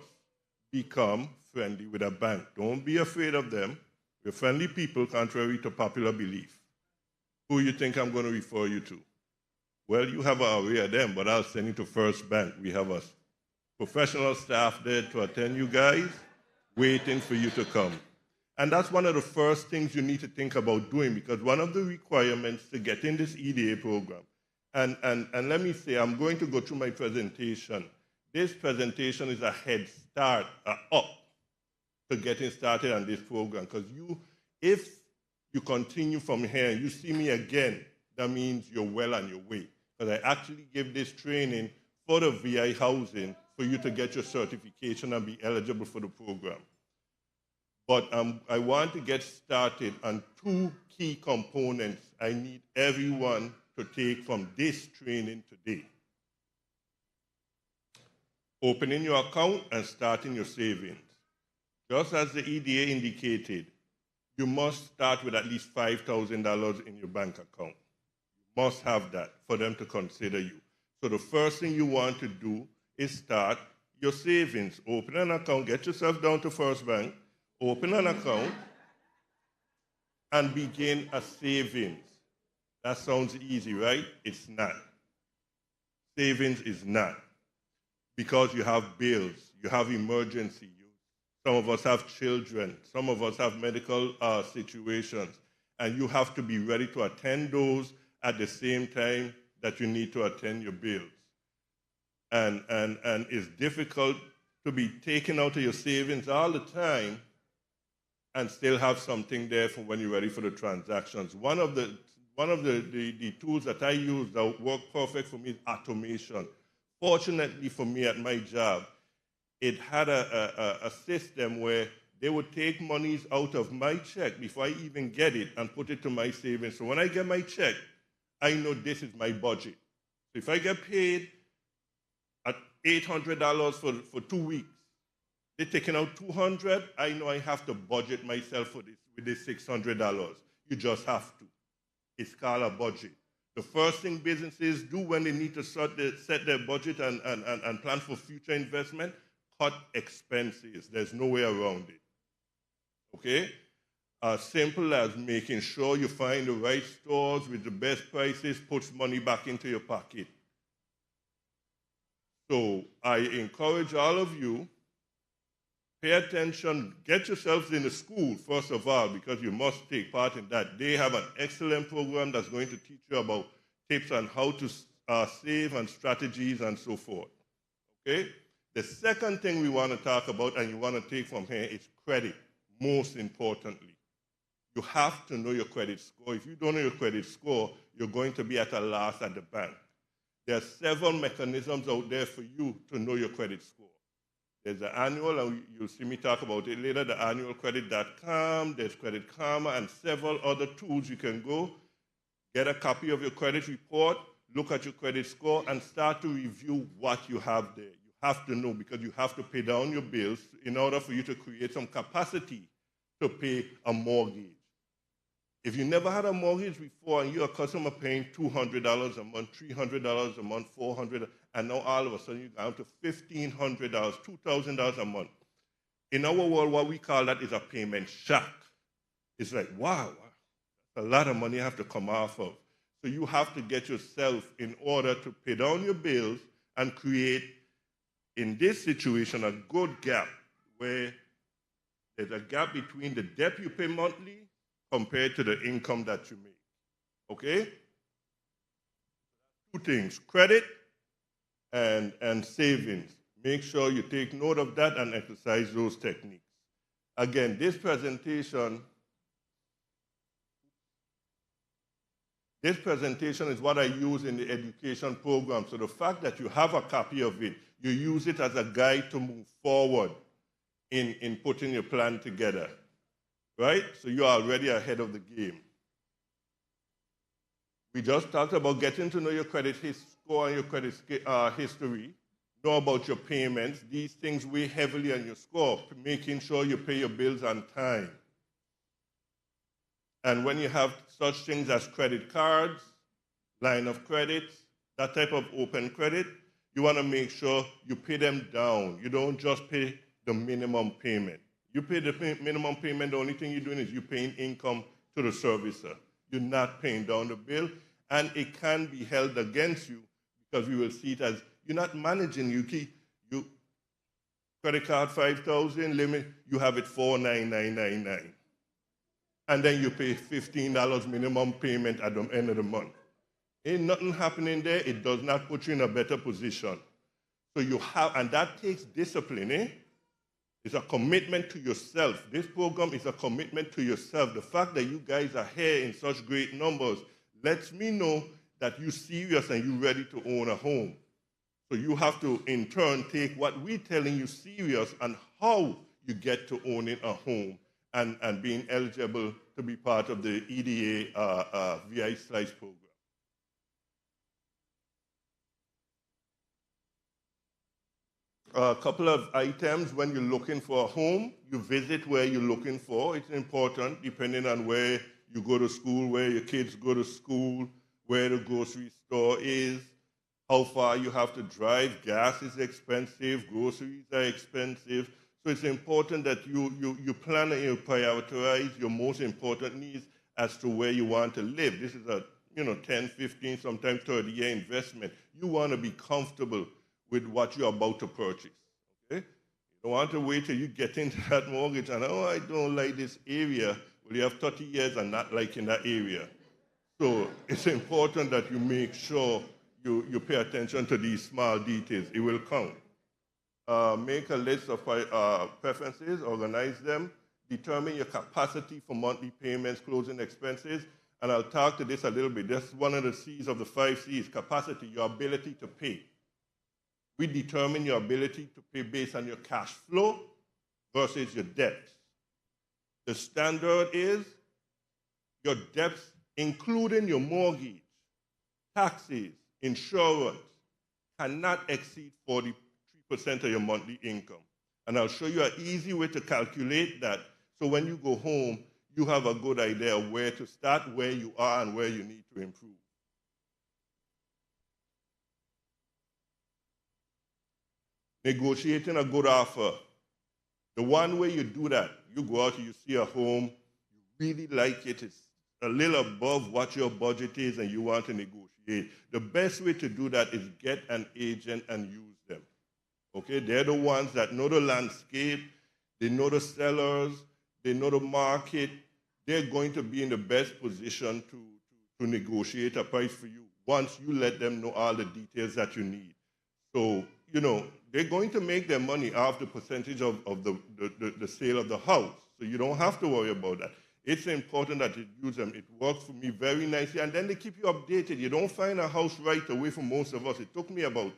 Become friendly with a bank. Don't be afraid of them. We're friendly people, contrary to popular belief. Who you think I'm going to refer you to? Well, you have an array of them, but I'll send you to First Bank. We have a professional staff there to attend you guys, waiting for you to come. And that's one of the first things you need to think about doing, because one of the requirements to get in this EDA program, and let me say, I'm going to go through my presentation. This presentation is a head start, up to getting started on this program, because if you continue from here and you see me again, that means you're well on your way. Because I actually give this training for the VI housing for you to get your certification and be eligible for the program. But I want to get started on 2 key components I need everyone to take from this training today. Opening your account and starting your savings. Just as the EDA indicated, you must start with at least $5,000 in your bank account. You must have that for them to consider you. So the first thing you want to do is start your savings. Open an account, get yourself down to First Bank, open an account, and begin a savings. That sounds easy, right? It's not. Savings is not. Because you have bills, you have emergency. Some of us have children. Some of us have medical situations. And you have to be ready to attend those at the same time that you need to attend your bills. And it's difficult to be taking out of your savings all the time and still have something there for when you're ready for the transactions. One of the tools that I use that work perfect for me is automation. Fortunately for me at my job, it had a system where they would take monies out of my check before I even get it and put it to my savings. So when I get my check, I know this is my budget. So if I get paid at $800 for 2 weeks, they're taking out $200, I know I have to budget myself for this with this $600. You just have to. It's called a budget. The first thing businesses do when they need to set their budget and plan for future investment, cut expenses. There's no way around it. Okay? As simple as making sure you find the right stores with the best prices, puts money back into your pocket. So I encourage all of you Pay attention. Get yourselves in the school, first of all, because you must take part in that. They have an excellent program that's going to teach you about tips on how to save and strategies and so forth. Okay? The second thing we want to talk about and you want to take from here is credit, most importantly. You have to know your credit score. If you don't know your credit score, you're going to be at a loss at the bank. There are several mechanisms out there for you to know your credit score. There's the annual, and you'll see me talk about it later, the annualcredit.com, there's Credit Karma, and several other tools you can go, get a copy of your credit report, look at your credit score, and start to review what you have there. You have to know because you have to pay down your bills in order for you to create some capacity to pay a mortgage. If you never had a mortgage before and you're a customer paying $200 a month, $300 a month, $400, and now all of a sudden you're down to $1,500, $2,000 a month. In our world, what we call that is a payment shock. It's like, wow, that's a lot of money you have to come off of. So you have to get yourself in order to pay down your bills and create, in this situation, a good gap where there's a gap between the debt you pay monthly compared to the income that you make. Okay? Two things, credit and savings. Make sure you take note of that and exercise those techniques. Again, this presentation is what I use in the education program. So the fact that you have a copy of it, you use it as a guide to move forward in putting your plan together. Right? So you're already ahead of the game. We just talked about getting to know your credit score and your credit history, know about your payments. These things weigh heavily on your score, making sure you pay your bills on time. And when you have such things as credit cards, line of credit, that type of open credit, you want to make sure you pay them down. You don't just pay the minimum payment. You pay the minimum payment, the only thing you're doing is you're paying income to the servicer. You're not paying down the bill, and it can be held against you because we will see it as you're not managing. You credit card 5,000 limit, you have it 4,999, and then you pay $15 minimum payment at the end of the month. Ain't nothing happening there. It does not put you in a better position. So you have, and that takes discipline, eh? It's a commitment to yourself. This program is a commitment to yourself. The fact that you guys are here in such great numbers lets me know that you're serious and you're ready to own a home. So you have to, in turn, take what we're telling you serious and how you get to owning a home and being eligible to be part of the EDA VI Slice program. A couple of items when you're looking for a home, you visit where you're looking for. It's important depending on where you go to school, where your kids go to school, where the grocery store is, how far you have to drive. Gas is expensive, groceries are expensive. So it's important that you plan and you prioritize your most important needs as to where you want to live. This is a 10, 15, sometimes 30-year investment. You want to be comfortable with what you're about to purchase, okay? You don't want to wait till you get into that mortgage and, I don't like this area. Well, you have 30 years and not liking that area. So it's important that you make sure you pay attention to these small details. It will count. Make a list of preferences, organize them, determine your capacity for monthly payments, closing expenses, and I'll talk to this a little bit. That's one of the C's of the 5 C's, capacity, your ability to pay. We determine your ability to pay based on your cash flow versus your debts. The standard is your debts, including your mortgage, taxes, insurance, cannot exceed 43% of your monthly income. And I'll show you an easy way to calculate that so when you go home, you have a good idea of where to start, where you are, and where you need to improve. Negotiating a good offer. The one way you do that, you go out, you see a home, you really like it, it's a little above what your budget is and you want to negotiate. The best way to do that is get an agent and use them. Okay, they're the ones that know the landscape, They know the sellers. They know the market. They're going to be in the best position to negotiate a price for you once you let them know all the details that you need. So, they're going to make their money off the percentage of the sale of the house. So you don't have to worry about that. It's important that you use them. It works for me very nicely. And then they keep you updated. You don't find a house right away for most of us. It took me about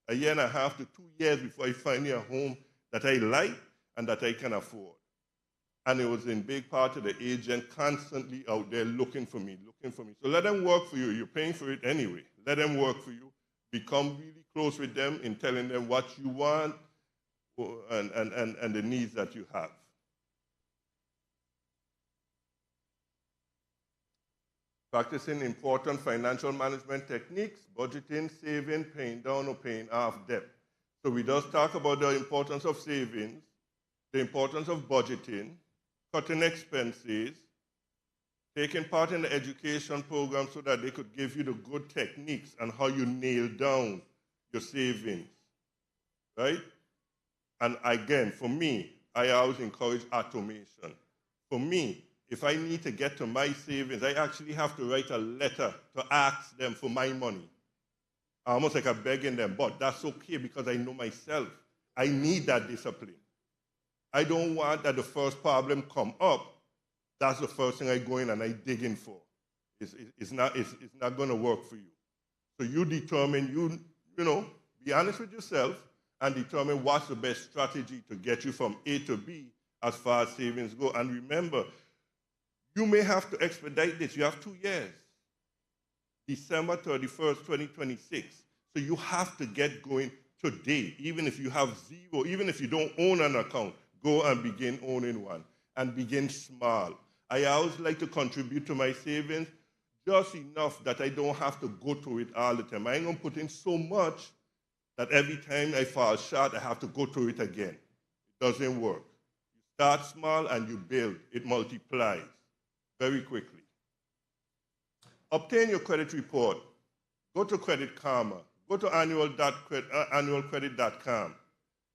1.5 to 2 years before I find a home that I like and that I can afford. And it was in big part of the agent constantly out there looking for me. So let them work for you. You're paying for it anyway. Let them work for you. Become really close with them in telling them what you want and the needs that you have. Practicing important financial management techniques, budgeting, saving, paying down or paying off debt. So we just talk about the importance of savings, the importance of budgeting, cutting expenses, taking part in the education program so that they could give you the good techniques and how you nail down your savings, right? And again, for me, I always encourage automation. For me, if I need to get to my savings, I actually have to write a letter to ask them for my money. Almost like I'm begging them, but that's okay because I know myself. I need that discipline. I don't want that the first problem come up, that's the first thing I go in and I dig in for. It's not going to work for you. So you determine, be honest with yourself and determine what's the best strategy to get you from A to B as far as savings go. And remember, you may have to expedite this. You have 2 years. December 31st, 2026. So you have to get going today, even if you have zero, even if you don't own an account, go and begin owning one and begin small. I always like to contribute to my savings just enough that I don't have to go through it all the time. I ain't going to put in so much that every time I fall short, I have to go through it again. It doesn't work. You start small and you build. It multiplies very quickly. Obtain your credit report. Go to Credit Karma. Go to annualcredit.com.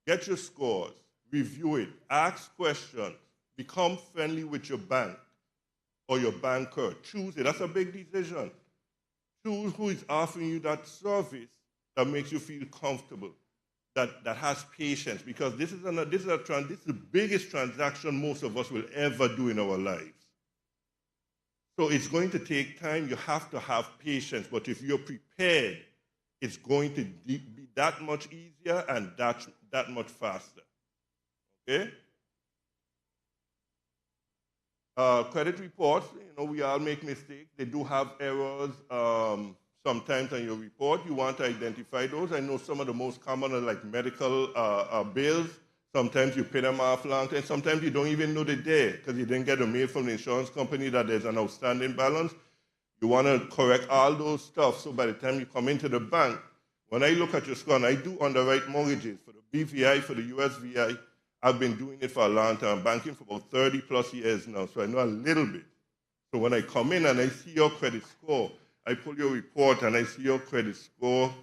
Get your scores. Review it. Ask questions. Become friendly with your bank or your banker. Choose it. That's a big decision. Choose who is offering you that service that makes you feel comfortable, that has patience, because this is the biggest transaction most of us will ever do in our lives. So it's going to take time. You have to have patience. But if you're prepared, it's going to be that much easier and that much faster. Okay? Credit reports, we all make mistakes. They do have errors sometimes on your report. You want to identify those. I know some of the most common are like medical bills. Sometimes you pay them off long time. Sometimes you don't even know they're there because you didn't get a mail from the insurance company that there's an outstanding balance. You want to correct all those stuff so by the time you come into the bank, when I look at your score, and I do underwrite mortgages for the BVI, for the USVI, I've been doing it for a long time. I'm banking for about 30 plus years now, so I know a little bit. So when I come in and I see your credit score, I pull your report and I see your credit score,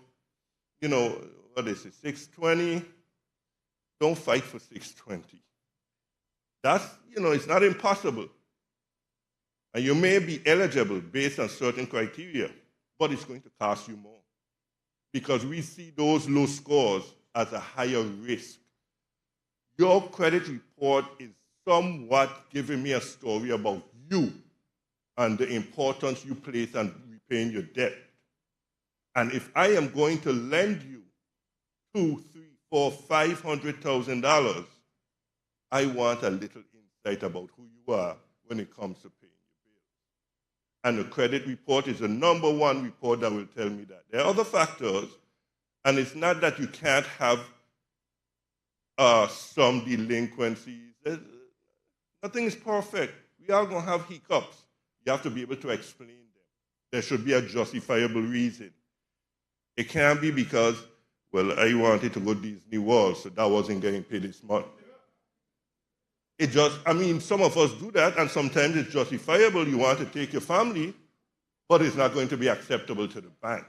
what is it, 620? Don't fight for 620. That's, it's not impossible. And you may be eligible based on certain criteria, but it's going to cost you more. Because we see those low scores as a higher risk. Your credit report is somewhat giving me a story about you and the importance you place on repaying your debt. And if I am going to lend you $200,000, $300,000, $400,000, $500,000, I want a little insight about who you are when it comes to paying your bills. And the credit report is the number one report that will tell me that. There are other factors, and it's not that you can't have some delinquencies. Nothing is perfect. We are going to have hiccups. You have to be able to explain them. There should be a justifiable reason. It can't be because, well, I wanted to go to Disney World, so that wasn't getting paid this month. Some of us do that, and sometimes it's justifiable. You want to take your family, but it's not going to be acceptable to the bank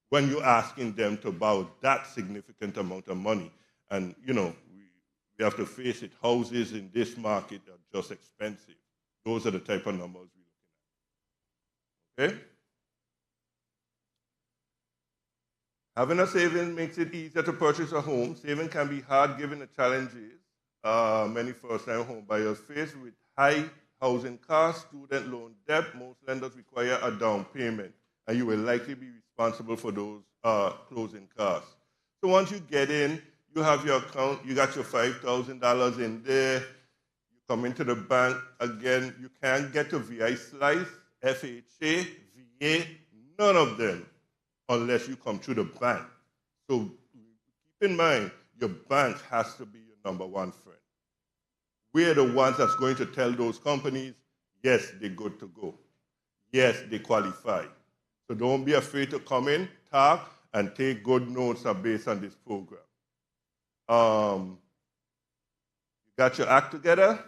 when you're asking them to borrow that significant amount of money. And, we We have to face it. Houses in this market are just expensive. Those are the type of numbers we're looking at. Okay? Having a savings makes it easier to purchase a home. Saving can be hard given the challenges many first-time home buyers face with high housing costs, student loan debt. Most lenders require a down payment, and you will likely be responsible for those closing costs. So once you get in, you have your account, you got your $5,000 in there, you come into the bank, again, you can't get to VI Slice, FHA, VA, none of them, unless you come through the bank. So keep in mind, your bank has to be your number one friend. We're the ones that's going to tell those companies, yes, they're good to go. Yes, they qualify. So don't be afraid to come in, talk, and take good notes based on this program. You got your act together?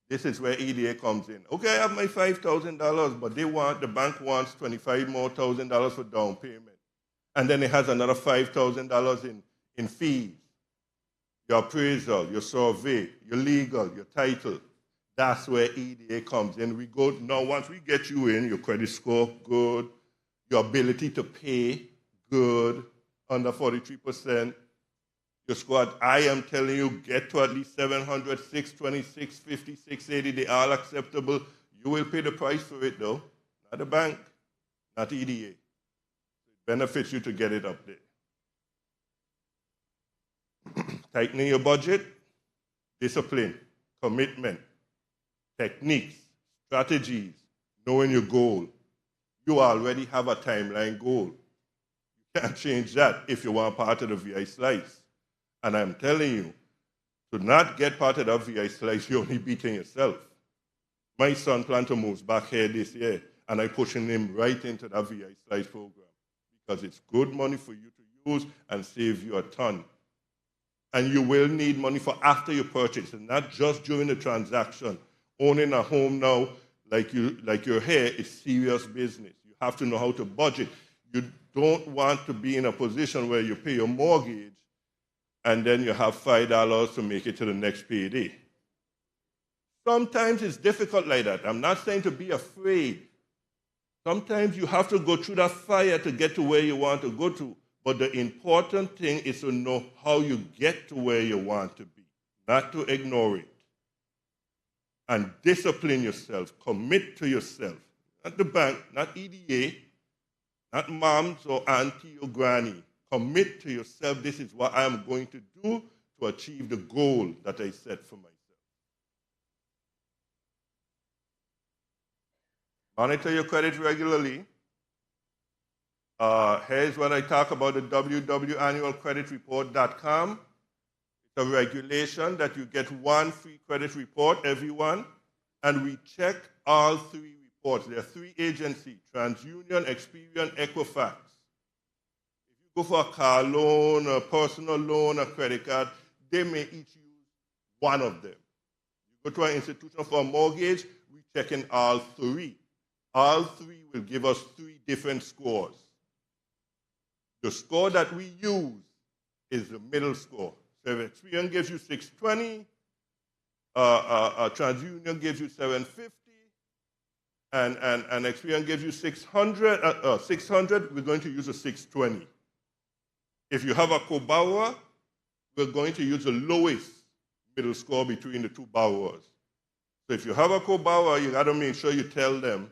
This is where EDA comes in. Okay, I have my $5,000, but the bank wants $25,000 more for down payment. And then it has another $5,000 in fees. Your appraisal, your survey, your legal, your title. That's where EDA comes in. We go, now once we get you in, your credit score, good. Your ability to pay, good, under 43%. Your squad, I am telling you, get to at least 700, 620, 650, 680. They are acceptable. You will pay the price for it, though. Not the bank, not EDA. It benefits you to get it up there. Tightening your budget, discipline, commitment, techniques, strategies, knowing your goal. You already have a timeline goal. You can't change that if you want part of the VI Slice. And I'm telling you, to not get part of that VI Slice, you're only beating yourself. My son plans to move back here this year, and I'm pushing him right into that VI Slice program because it's good money for you to use and save you a ton. And you will need money for after you purchase, and not just during the transaction. Owning a home now, like your hair, is serious business. You have to know how to budget. You don't want to be in a position where you pay your mortgage and then you have $5 to make it to the next payday. Sometimes it's difficult like that. I'm not saying to be afraid. Sometimes you have to go through that fire to get to where you want to go to. But the important thing is to know how you get to where you want to be, not to ignore it. And discipline yourself, commit to yourself. Not the bank, not EDA, not moms or auntie or granny. Commit to yourself, this is what I am going to do to achieve the goal that I set for myself. Monitor your credit regularly. Here's what I talk about, the www.annualcreditreport.com. It's a regulation that you get one free credit report, everyone, and we check all three reports. There are three agencies, TransUnion, Experian, Equifax. If you go for a car loan, a personal loan, a credit card, they may each use one of them. You go to an institution for a mortgage, we check in all three. All three will give us three different scores. The score that we use is the middle score. So if Experian gives you 620, TransUnion gives you 750, and Experian gives you 600, we're going to use a 620. If you have a co-borrower, we're going to use the lowest middle score between the two borrowers. So if you have a co-borrower, you got to make sure you tell them,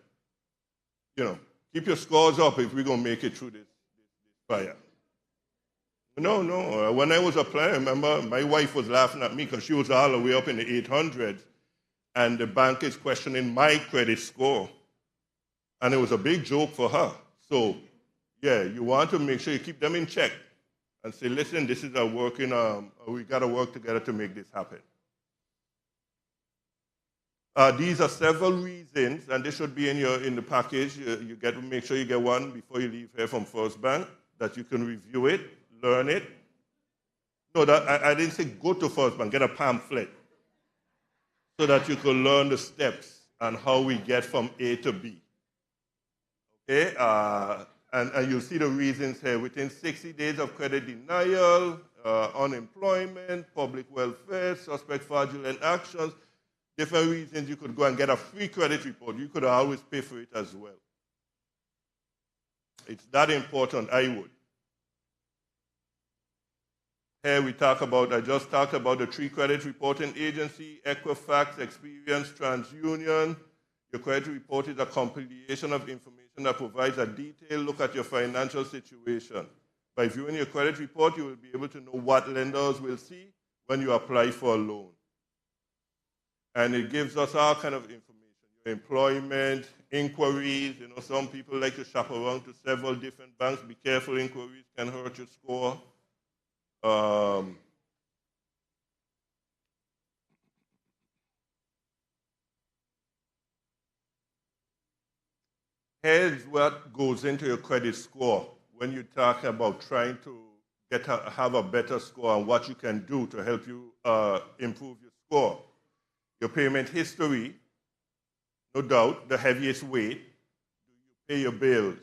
keep your scores up if we're going to make it through this fire. No. When I was applying, I remember my wife was laughing at me because she was all the way up in the 800s, and the bank is questioning my credit score. And it was a big joke for her. So, yeah, you want to make sure you keep them in check and say, listen, this is a working, we got to work together to make this happen. These are several reasons, and this should be in the package. You get to make sure you get one before you leave here from First Bank, that you can review it, learn it. No, I didn't say go to First Bank, get a pamphlet so that you can learn the steps and how we get from A to B. Okay, and you'll see the reasons here. Within 60 days of credit denial, unemployment, public welfare, suspect fraudulent actions, different reasons you could go and get a free credit report. You could always pay for it as well. It's that important, I would. Here we talk about, I just talked about the 3 credit reporting agency, Equifax, Experience, TransUnion. Your credit report is a compilation of information that provides a detailed look at your financial situation. By viewing your credit report, you will be able to know what lenders will see when you apply for a loan. And it gives us all kind of information. Your employment, inquiries, some people like to shop around to several different banks. Be careful, inquiries can hurt your score. Here's what goes into your credit score when you talk about trying to have a better score and what you can do to help you improve your score. Your payment history, no doubt, the heaviest weight. Do you pay your bills?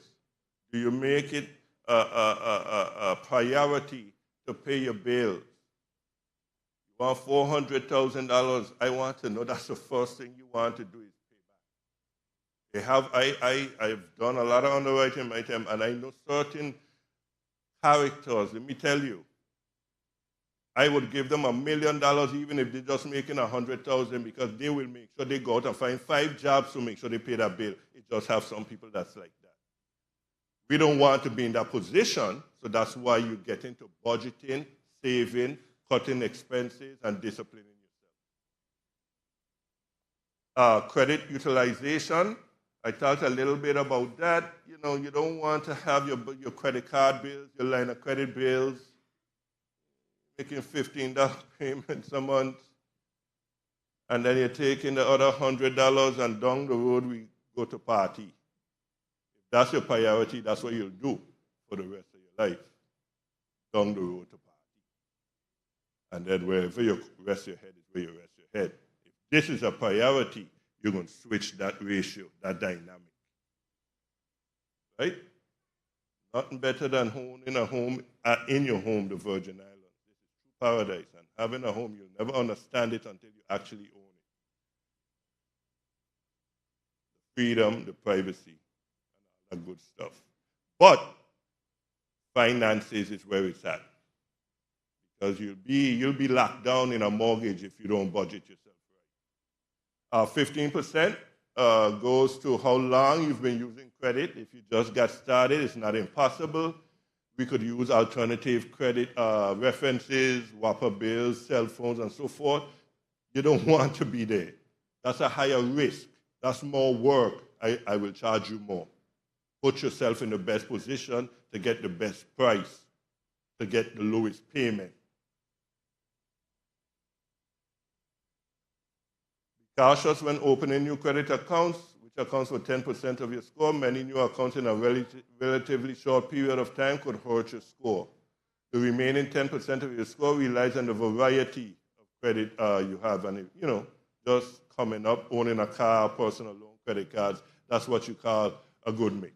Do you make it a priority to pay your bills? You want $400,000, I want to know that's the first thing you want to do is pay back. I've done a lot of underwriting in my time, and I know certain characters, let me tell you, I would give them $1 million even if they're just making $100,000 because they will make sure they go out and find 5 jobs to make sure they pay that bill. It just have some people that's like that. We don't want to be in that position, so that's why you get into budgeting, saving, cutting expenses, and disciplining yourself. Credit utilization, I talked a little bit about that. You don't want to have your credit card bills, your line of credit bills, making $15 payments a month, and then you're taking the other $100 and down the road we go to party. If that's your priority, that's what you'll do for the rest of your life, down the road to party. And then wherever you rest your head is where you rest your head. If this is a priority, you're going to switch that ratio, that dynamic. Right? Nothing better than owning a home in your home, the Virgin Islands. Paradise, and having a home, you'll never understand it until you actually own it. The freedom, the privacy, and all that good stuff. But finances is where it's at. Because you'll be locked down in a mortgage if you don't budget yourself right. 15% goes to how long you've been using credit. If you just got started, it's not impossible. We could use alternative credit references, Whopper bills, cell phones, and so forth. You don't want to be there. That's a higher risk. That's more work. I will charge you more. Put yourself in the best position to get the best price, to get the lowest payment. Be cautious when opening new credit accounts, which accounts for 10% of your score. Many new accounts in a relatively short period of time could hurt your score. The remaining 10% of your score relies on the variety of credit you have. And, just coming up, owning a car, personal loan, credit cards, that's what you call a good mix.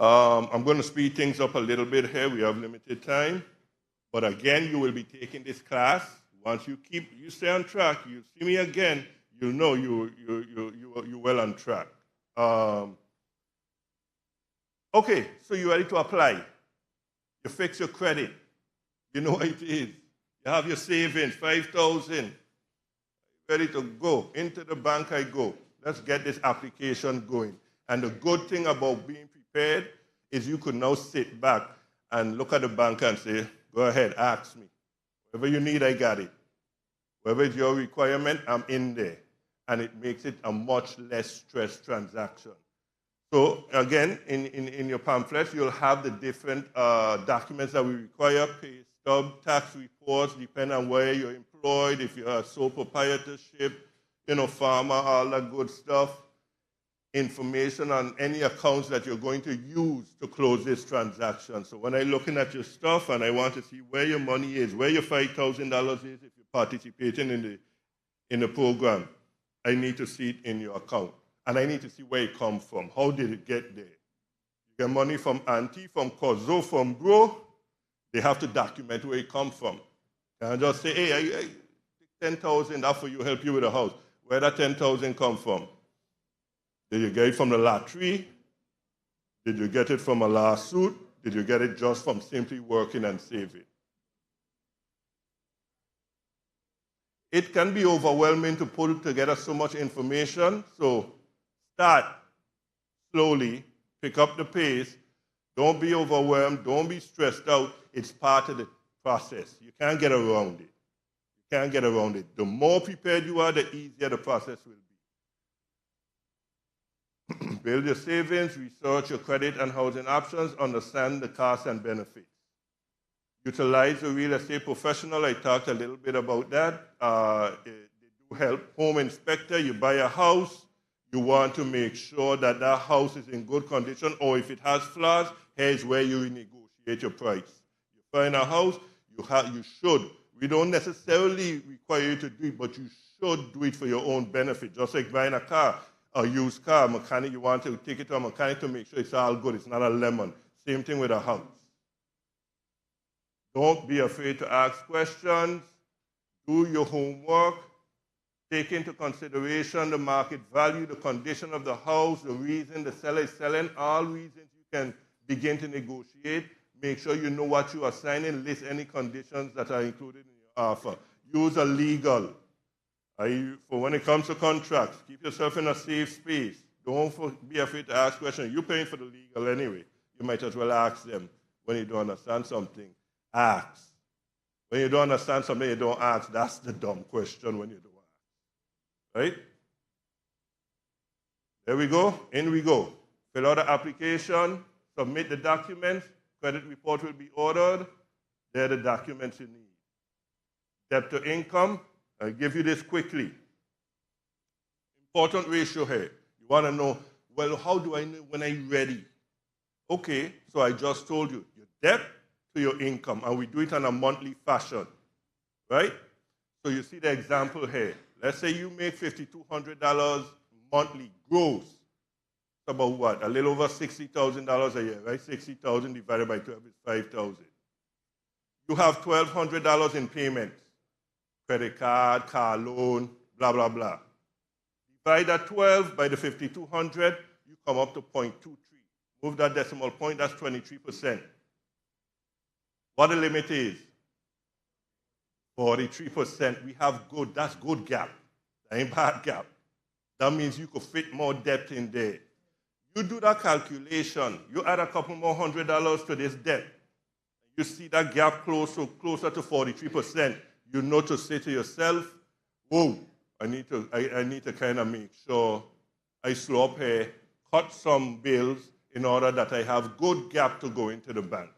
I'm going to speed things up a little bit here. We have limited time. But again, you will be taking this class. Once you stay on track, you see me again, you'll know you're well on track. Okay, so you're ready to apply. You fix your credit. You know what it is. You have your savings, $5,000. Ready to go. Into the bank I go. Let's get this application going. And the good thing about being prepared is you could now sit back and look at the bank and say, go ahead, ask me. Whatever you need, I got it. Whatever is your requirement, I'm in there. And it makes it a much less stressed transaction. So again, in your pamphlets, you'll have the different documents that we require, pay stub, tax reports, depending on where you're employed, if you're a sole proprietorship, farmer, all that good stuff. Information on any accounts that you're going to use to close this transaction. So when I'm looking at your stuff and I want to see where your money is, where your $5,000 is if you're participating in the program, I need to see it in your account. And I need to see where it comes from. How did it get there? You get money from auntie, from cousin, from bro. They have to document where it comes from. And just say, hey, I 10,000, that for you, help you with a house. Where that 10,000 come from? Did you get it from the lottery? Did you get it from a lawsuit? Did you get it just from simply working and saving? It can be overwhelming to put together so much information, so start slowly, pick up the pace. Don't be overwhelmed, don't be stressed out. It's part of the process. You can't get around it. You can't get around it. The more prepared you are, the easier the process will be. Build your savings, research your credit and housing options, understand the costs and benefits. Utilize a real estate professional. I talked a little bit about that. They do help. Home inspector, you buy a house, you want to make sure that that house is in good condition, or if it has flaws, here's where you negotiate your price. You find a house, you should. We don't necessarily require you to do it, but you should do it for your own benefit. Just like buying a car, a used car, mechanic, you want to take it to a mechanic to make sure it's all good, it's not a lemon. Same thing with a house. Don't be afraid to ask questions. Do your homework. Take into consideration the market value, the condition of the house, the reason the seller is selling, all reasons you can begin to negotiate. Make sure you know what you are signing. List any conditions that are included in your offer. Use a legal. For when it comes to contracts, keep yourself in a safe space. Don't be afraid to ask questions. You're paying for the legal anyway. You might as well ask them when you don't understand something. Ask. When you don't understand something, you don't ask. That's the dumb question when you don't ask. Right? There we go. In we go. Fill out the application. Submit the documents. Credit report will be ordered. They're the documents you need. Debt to income. I'll give you this quickly. Important ratio here. You want to know, well, how do I know when I'm ready? Okay, so I just told you, your debt to your income, and we do it on a monthly fashion, right? So you see the example here. Let's say you make $5,200 monthly gross. It's about what? A little over $60,000 a year, right? 60,000 divided by 12 is 5,000. You have $1,200 in payments. Credit card, car loan, blah, blah, blah. Divide that 12 by the 5,200, you come up to 0.23. Move that decimal point, that's 23%. What the limit is? 43%. We have good, that's good gap. That ain't bad gap. That means you could fit more debt in there. You do that calculation, you add a couple more $100 to this debt. You see that gap closer to 43%. You know to say to yourself, whoa, I need to kind of make sure I slow up here, cut some bills in order that I have good gap to go into the bank.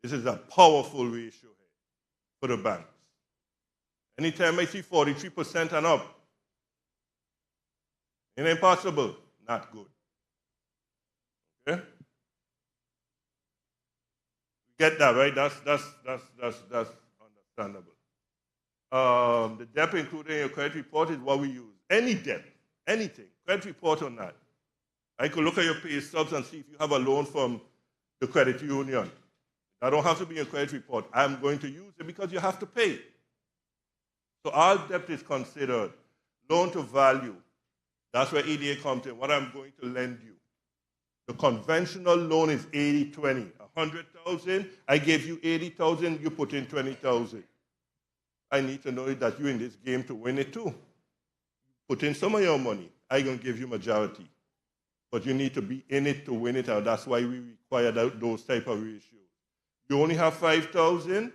This is a powerful ratio here for the banks. Anytime I see 43% and up, it ain't possible, not good. Okay? Get that, right? That's understandable. The debt included in your credit report is what we use. Any debt, anything, credit report on that. I could look at your pay stubs and see if you have a loan from the credit union. I don't have to be in a credit report. I'm going to use it because you have to pay. So all debt is considered. Loan to value. That's where EDA comes in. What I'm going to lend you. The conventional loan is 80-20. 100,000, I gave you 80,000, you put in 20,000. I need to know that you're in this game to win it too. Put in some of your money. I'm going to give you majority. But you need to be in it to win it, and that's why we require those type of ratios. You only have 5,000,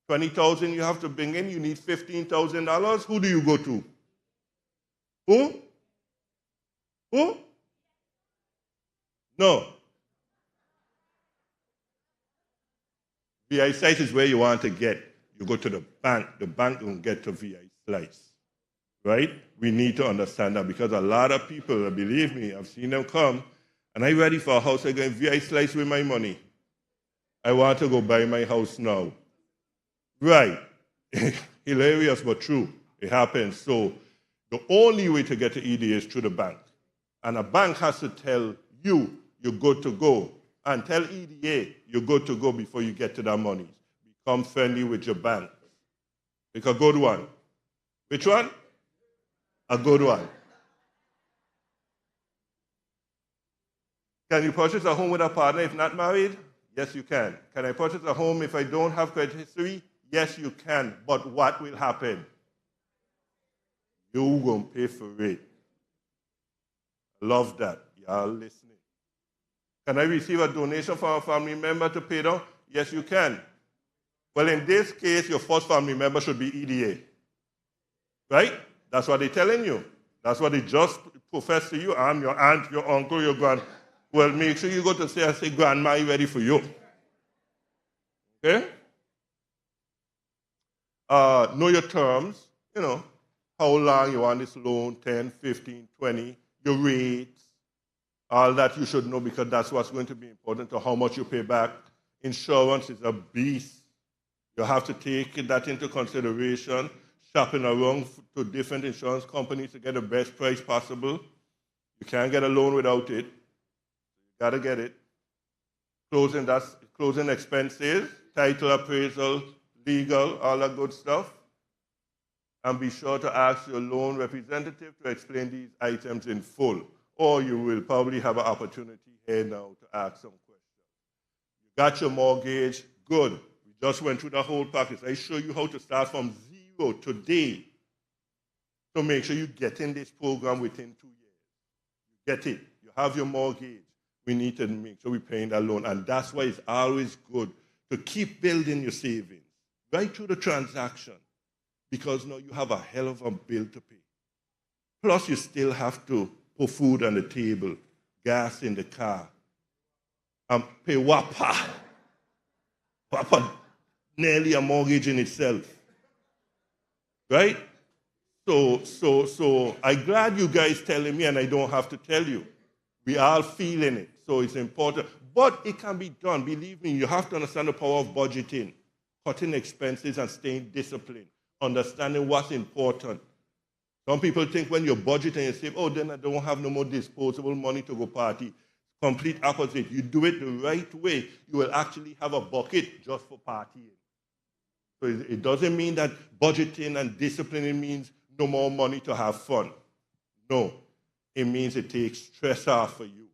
20,000 you have to bring in, you need $15,000. Who do you go to? Who? No. VI slice is where you want to get. You go to the bank won't get to VI slice. Right? We need to understand that because a lot of people, believe me, I've seen them come, and I'm ready for a house. I'm going VI slice with my money. I want to go buy my house now. Right. Hilarious, but true. It happens. So the only way to get to ED is through the bank. And a bank has to tell you you're good to go. And tell EDA you're good to go before you get to that money. Become friendly with your bank. Pick a good one. Which one? A good one. Can you purchase a home with a partner if not married? Yes, you can. Can I purchase a home if I don't have credit history? Yes, you can. But what will happen? You're going to pay for it. Love that. Y'all listening. Can I receive a donation from a family member to pay down? Yes, you can. Well, in this case, your first family member should be EDA. Right? That's what they're telling you. That's what they just profess to you. I'm your aunt, your uncle, your grand. Well, make sure you go to say, Grandma, you ready for you? Okay? Know your terms. You know, how long you want this loan, 10, 15, 20, your rates. All that you should know because that's what's going to be important to how much you pay back. Insurance is a beast. You have to take that into consideration, shopping around to different insurance companies to get the best price possible. You can't get a loan without it. You got to get it. Closing expenses, title appraisal, legal, all that good stuff. And be sure to ask your loan representative to explain these items in full. Or you will probably have an opportunity here now to ask some questions. You got your mortgage, good. We just went through the whole package. I show you how to start from zero today to make sure you get in this program within 2 years. You get it. You have your mortgage. We need to make sure we're paying that loan. And that's why it's always good to keep building your savings right through the transaction because now you have a hell of a bill to pay. Plus, you still have to put food on the table, gas in the car, and pay WAPA. WAPA, nearly a mortgage in itself. Right? So I'm glad you guys telling me and I don't have to tell you. We are feeling it, so it's important. But it can be done. Believe me, you have to understand the power of budgeting, cutting expenses and staying disciplined, understanding what's important. Some people think when you're budgeting, you say, oh, then I don't have no more disposable money to go party. Complete opposite. You do it the right way, you will actually have a bucket just for partying. So it doesn't mean that budgeting and disciplining means no more money to have fun. No. It means it takes stress off for you.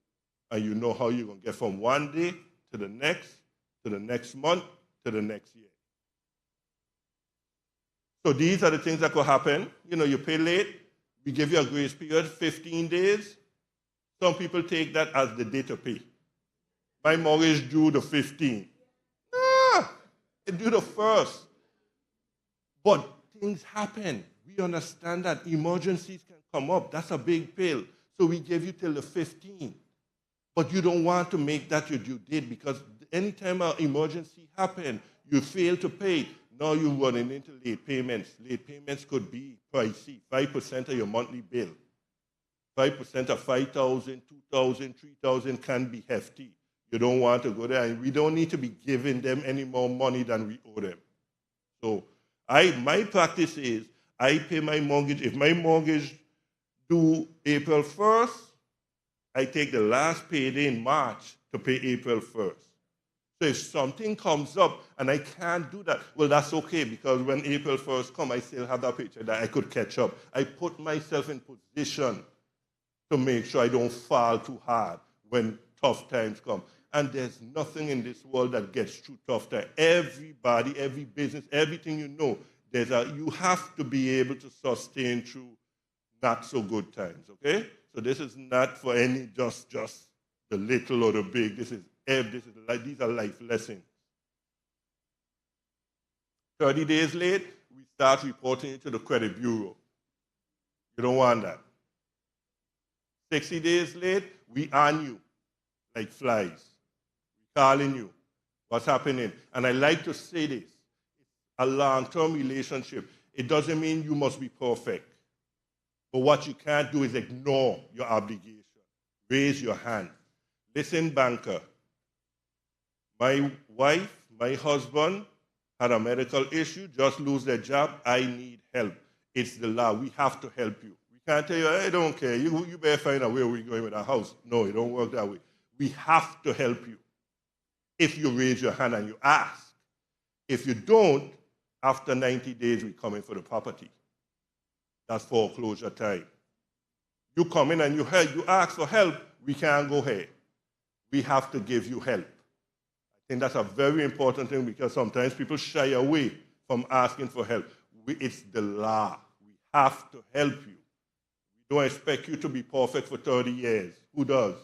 And you know how you're going to get from one day to the next month, to the next year. So these are the things that could happen. You know, you pay late, we give you a grace period, 15 days. Some people take that as the day to pay. My mortgage due the 15th. It due the 1st. But things happen. We understand that emergencies can come up. That's a big bill. So we give you till the 15th. But you don't want to make that your due date because anytime an emergency happens, you fail to pay. Now you're running into late payments. Late payments could be pricey. 5% of your monthly bill. 5% of 5,000, 2,000, 3,000 can be hefty. You don't want to go there. And we don't need to be giving them any more money than we owe them. So my practice is I pay my mortgage. If my mortgage due April 1st, I take the last payday in March to pay April 1st. So if something comes up and I can't do that, well, that's okay because when April 1st comes, I still have that picture that I could catch up. I put myself in position to make sure I don't fall too hard when tough times come. And there's nothing in this world that gets through tough times. Everybody, every business, everything you know, you have to be able to sustain through not so good times, okay? So this is not for any just the little or the big. These are life lessons. 30 days late, we start reporting it to the credit bureau. You don't want that. 60 days late, we on you like flies. We calling you. What's happening? And I like to say this. It's a long-term relationship. It doesn't mean you must be perfect. But what you can't do is ignore your obligation. Raise your hand. Listen, banker. My wife, my husband had a medical issue, just lose their job. I need help. It's the law. We have to help you. We can't tell you, I don't care. You better find out where we're going with our house. No, it don't work that way. We have to help you if you raise your hand and you ask. If you don't, after 90 days, we come in for the property. That's foreclosure time. You come in and you ask for help, we can't go ahead. We have to give you help. I think that's a very important thing because sometimes people shy away from asking for help. It's the law. We have to help you. We don't expect you to be perfect for 30 years. Who does?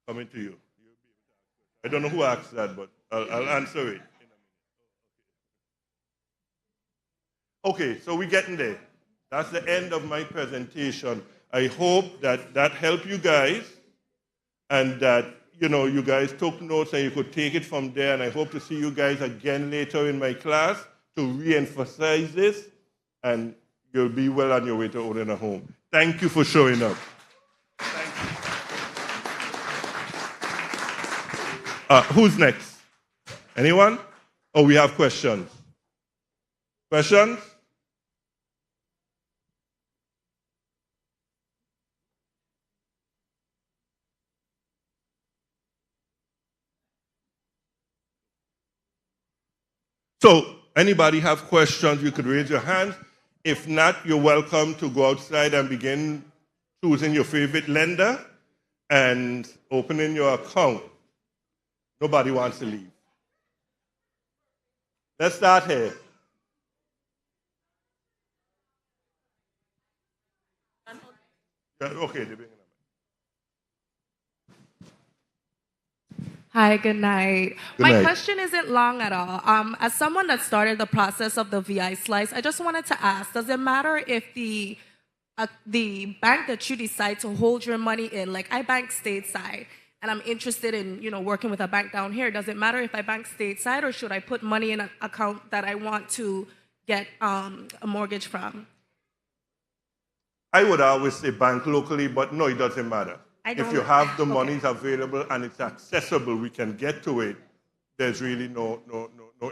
Coming to you. I don't know who asked that, but I'll answer it. Okay, so we're getting there. That's the end of my presentation. I hope that helped you guys and that you guys took notes and you could take it from there. And I hope to see you guys again later in my class to re-emphasize this, and you'll be well on your way to owning a home. Thank you for showing up. Who's next? Anyone? Oh, we have questions. Questions? So, anybody have questions, you could raise your hand. If not, you're welcome to go outside and begin choosing your favorite lender and opening your account. Nobody wants to leave. Let's start here. Okay, they're bringing them. Hi, good night. Good My night. question isn't long at all. As someone that started the process of the VI slice, I just wanted to ask, does it matter if the bank that you decide to hold your money in, like I bank stateside, and I'm interested in working with a bank down here, does it matter if I bank stateside, or should I put money in an account that I want to get a mortgage from? I would always say bank locally, but no, it doesn't matter. If you have the monies available and it's accessible, we can get to it. There's really no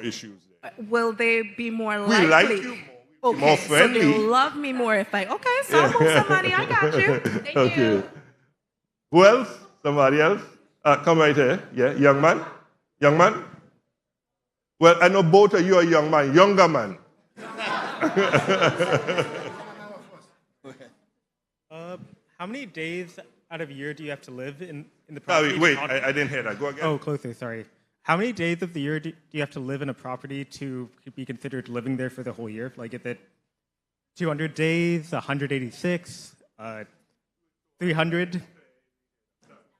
issues there. Will they be more likely? We like you more. Okay, More friendly. so they'll love me more if so I'll move some money. I got you. Thank you. Who else? Somebody else? Come right here. Yeah, young man? Young man? Well, I know both of you are young man. Younger man. How many days out of a year do you have to live in the property? Sorry, wait, I didn't hear that. Go again. Oh, closer, sorry. How many days of the year do you have to live in a property to be considered living there for the whole year? Like, is it 200 days, 186, 300?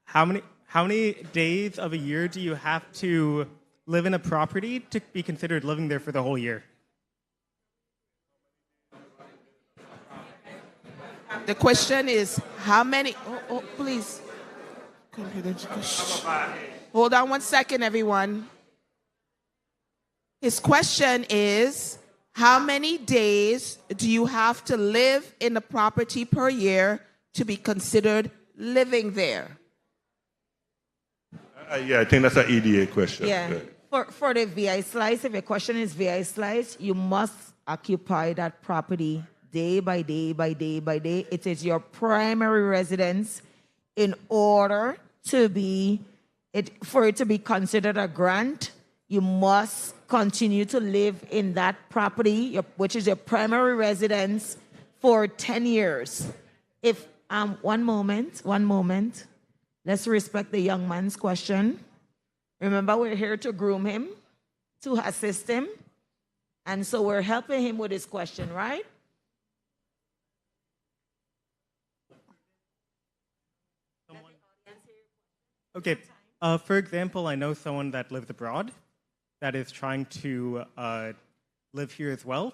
How many days of a year do you have to live in a property to be considered living there for the whole year? The question is, how many? Oh, please. Hold on one second, everyone. His question is, how many days do you have to live in the property per year to be considered living there? Yeah, I think that's an EDA question. Yeah. For the VI slice, if your question is VI slice, you must occupy that property day by day by day by day. It is your primary residence in order for it to be considered a grant. You must continue to live in that property, which is your primary residence, for 10 years. If one moment. Let's respect the young man's question. Remember, we're here to groom him, to assist him, and so we're helping him with his question, right? Okay. For example, I know someone that lives abroad that is trying to live here as well.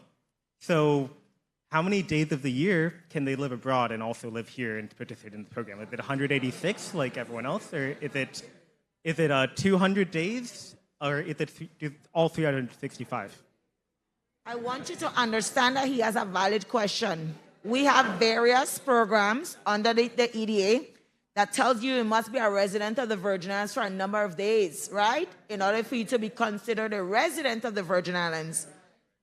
So how many days of the year can they live abroad and also live here and participate in the program? Is it 186 like everyone else, or is it 200 days, or is it all 365? I want you to understand that he has a valid question. We have various programs under the EDA that tells you must be a resident of the Virgin Islands for a number of days, right? In order for you to be considered a resident of the Virgin Islands.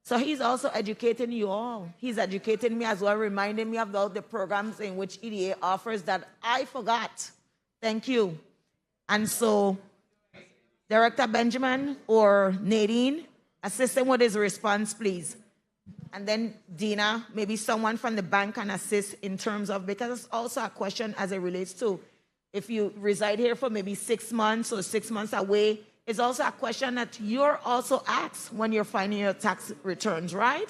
So he's also educating you all. He's educating me as well, reminding me about the programs in which EDA offers that I forgot. Thank you. And so, Director Benjamin or Nadine, assist him with his response, please. And then Dina, maybe someone from the bank can assist in terms of, because it's also a question as it relates to if you reside here for maybe 6 months or 6 months away, it's also a question that you're also asked when you're filing your tax returns, right?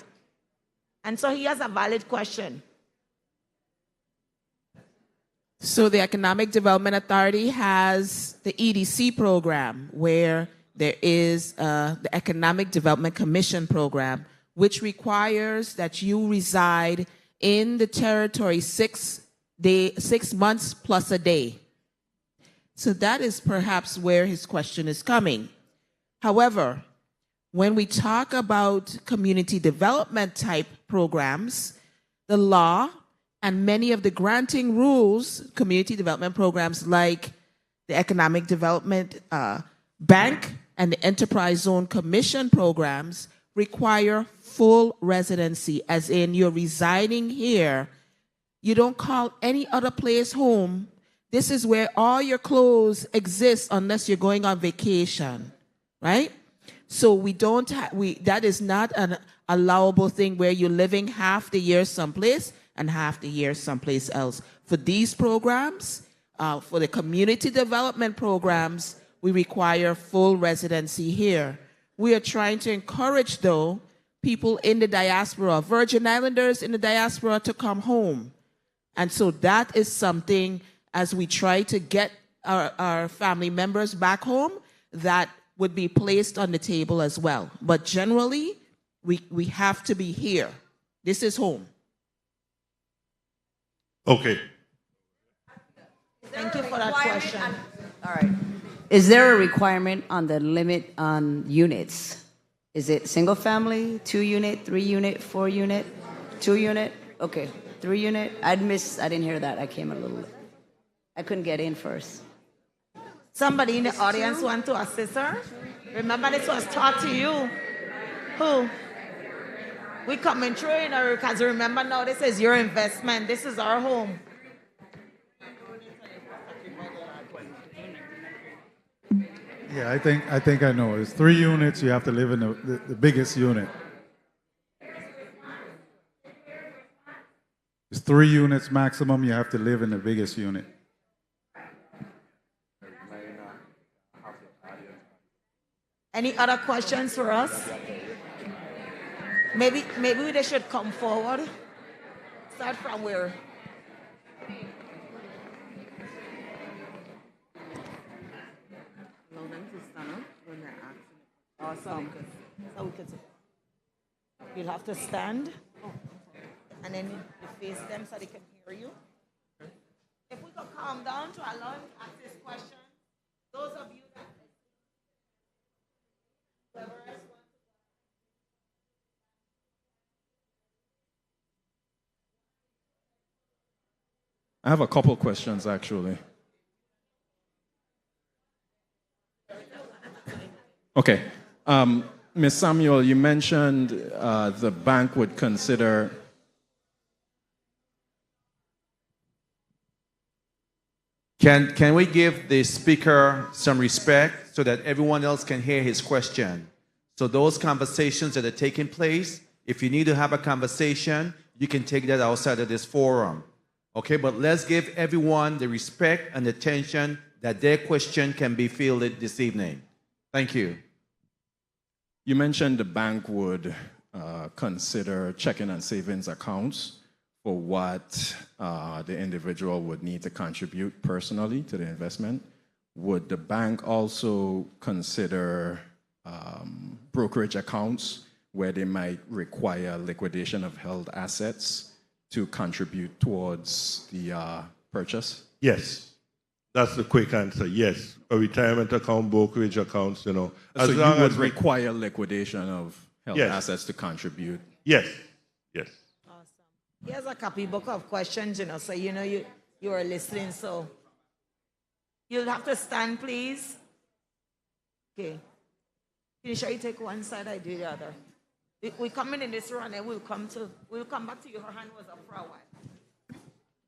And so he has a valid question. So the Economic Development Authority has the EDC program, where there is the Economic Development Commission program, which requires that you reside in the territory 6 months plus a day. So that is perhaps where his question is coming. However, when we talk about community development type programs, the law and many of the granting rules, community development programs like the Economic Development Bank and the Enterprise Zone Commission programs require full residency, as in you're residing here. You don't call any other place home. This is where all your clothes exist unless you're going on vacation, right? So that is not an allowable thing where you're living half the year someplace and half the year someplace else. For these programs, for the community development programs, we require full residency here. We are trying to encourage, though, people in the diaspora, Virgin Islanders in the diaspora, to come home. And so that is something, as we try to get our family members back home, that would be placed on the table as well. But generally, we have to be here. This is home. Okay. Thank you for that question. All right. Is there a requirement on the limit on units? Is it single family, 2 unit, 3 unit, 4 unit, 2 unit? Okay, 3 unit. I didn't hear that. I came a little late. I couldn't get in first. Somebody in the audience want to assist her? Remember, this was taught to you. Who? We coming through in her, because remember now, this is your investment. This is our home. Yeah, I think I know. It's 3 units. You have to live in the biggest unit. It's 3 units maximum. You have to live in the biggest unit. Any other questions for us? Maybe they should come forward. Start from where? Awesome. So we could, you'll have to stand, and then you face them so they can hear you. If we could calm down to allow him to ask this question, those of you that whoever else wants. I have a couple questions, actually. Okay. Ms. Samuel, you mentioned the bank would consider. Can we give the speaker some respect so that everyone else can hear his question? So those conversations that are taking place, if you need to have a conversation, you can take that outside of this forum. Okay, but let's give everyone the respect and attention that their question can be fielded this evening. Thank you. You mentioned the bank would consider checking and savings accounts for what the individual would need to contribute personally to the investment. Would the bank also consider brokerage accounts where they might require liquidation of held assets to contribute towards the purchase? Yes. That's the quick answer. Yes. A retirement account, brokerage accounts, you know. So you would require liquidation of held assets to contribute? Yes. Yes. Awesome. Here's a copybook of questions, so you are listening, so you'll have to stand, please. Okay. Can you take one side, I do the other. We coming in this row and then we'll come back to you. Her hand was up for a while.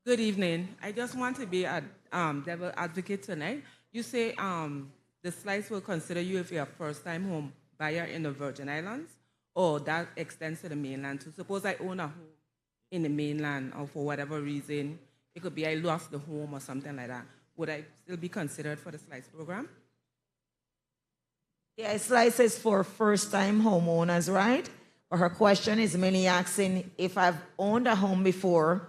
Good evening. I just want to be a devil advocate tonight. You say the slice will consider you if you're a first-time home buyer in the Virgin Islands, or that extends to the mainland too. Suppose I own a home in the mainland, or for whatever reason, it could be I lost the home or something like that. Would I still be considered for the slice program? Yeah, slice is for first-time homeowners, right? But her question is mainly asking if I've owned a home before,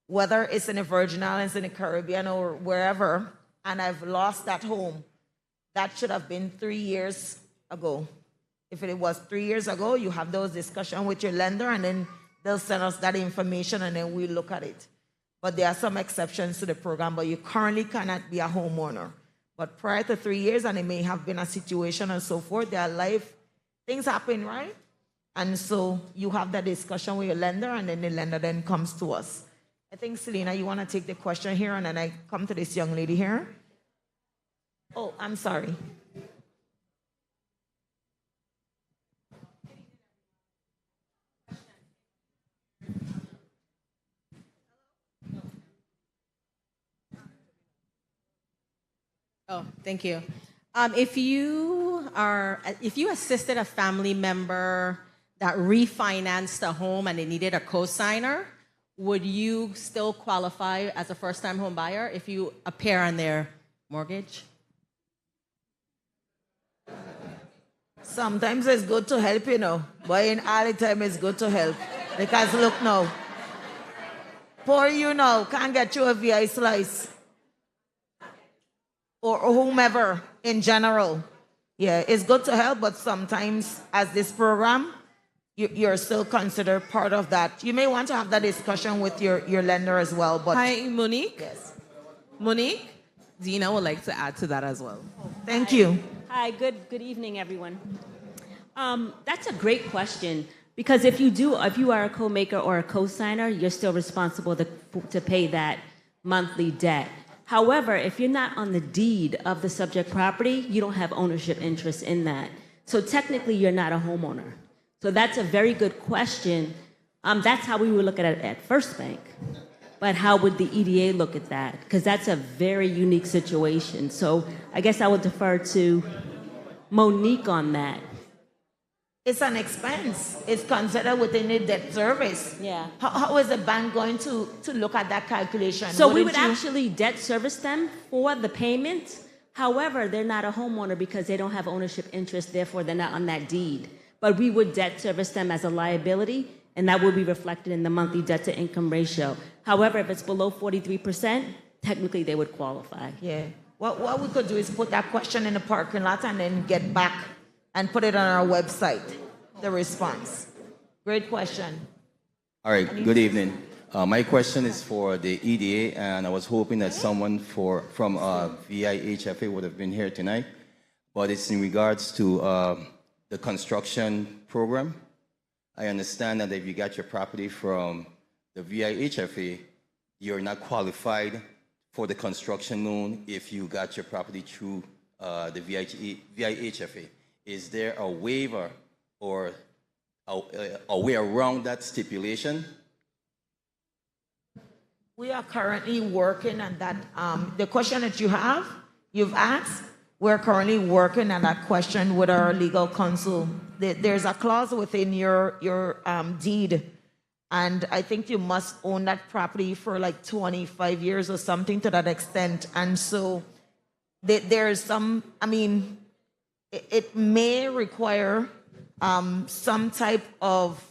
whether it's in the Virgin Islands, in the Caribbean, or wherever, and I've lost that home. That should have been 3 years ago. If it was 3 years ago, you have those discussions with your lender, and then they'll send us that information, and then we look at it. But there are some exceptions to the program, but you currently cannot be a homeowner. But prior to 3 years, and it may have been a situation and so forth, there are life things happen, right? And so you have that discussion with your lender, and then the lender then comes to us. I think, Selena, you want to take the question here, and then I come to this young lady here. Oh, I'm sorry. Oh, thank you. If you assisted a family member that refinanced a home and they needed a co-signer, would you still qualify as a first-time home buyer if you appear on their mortgage? Sometimes it's good to help, but in all the time it's good to help. Because look now, poor can't get you a VI slice. Or whomever in general. Yeah, it's good to help, but sometimes as this program, you're still considered part of that. You may want to have that discussion with your lender as well. But hi, Monique. Yes. Monique, Dina would like to add to that as well. Thank you. Hi, good evening, everyone. That's a great question, because if you are a co-maker or a co-signer, you're still responsible to pay that monthly debt. However, if you're not on the deed of the subject property, you don't have ownership interest in that. So technically, you're not a homeowner. So that's a very good question. That's how we would look at it at First Bank. But how would the EDA look at that? Because that's a very unique situation. So I guess I would defer to Monique on that. It's an expense. It's considered within the debt service. Yeah. How is the bank going to look at that calculation? So we would actually debt service them for the payment. However, they're not a homeowner because they don't have ownership interest, therefore they're not on that deed. But we would debt service them as a liability, and that will be reflected in the monthly debt to income ratio. However, if it's below 43%, technically they would qualify. Yeah. What we could do is put that question in the parking lot and then get back and put it on our website, the response. Great question. All right, good evening. My question is for the EDA, and I was hoping that someone from VIHFA would have been here tonight, but it's in regards to the construction program. I understand that if you got your property from the VIHFA, you're not qualified for the construction loan if you got your property through the VIHFA. Is there a waiver or a way around that stipulation? We are currently working on that. The question that you've asked, we're currently working on that question with our legal counsel. There's a clause within your deed, and I think you must own that property for like 25 years or something to that extent. And so there's some, it may require some type of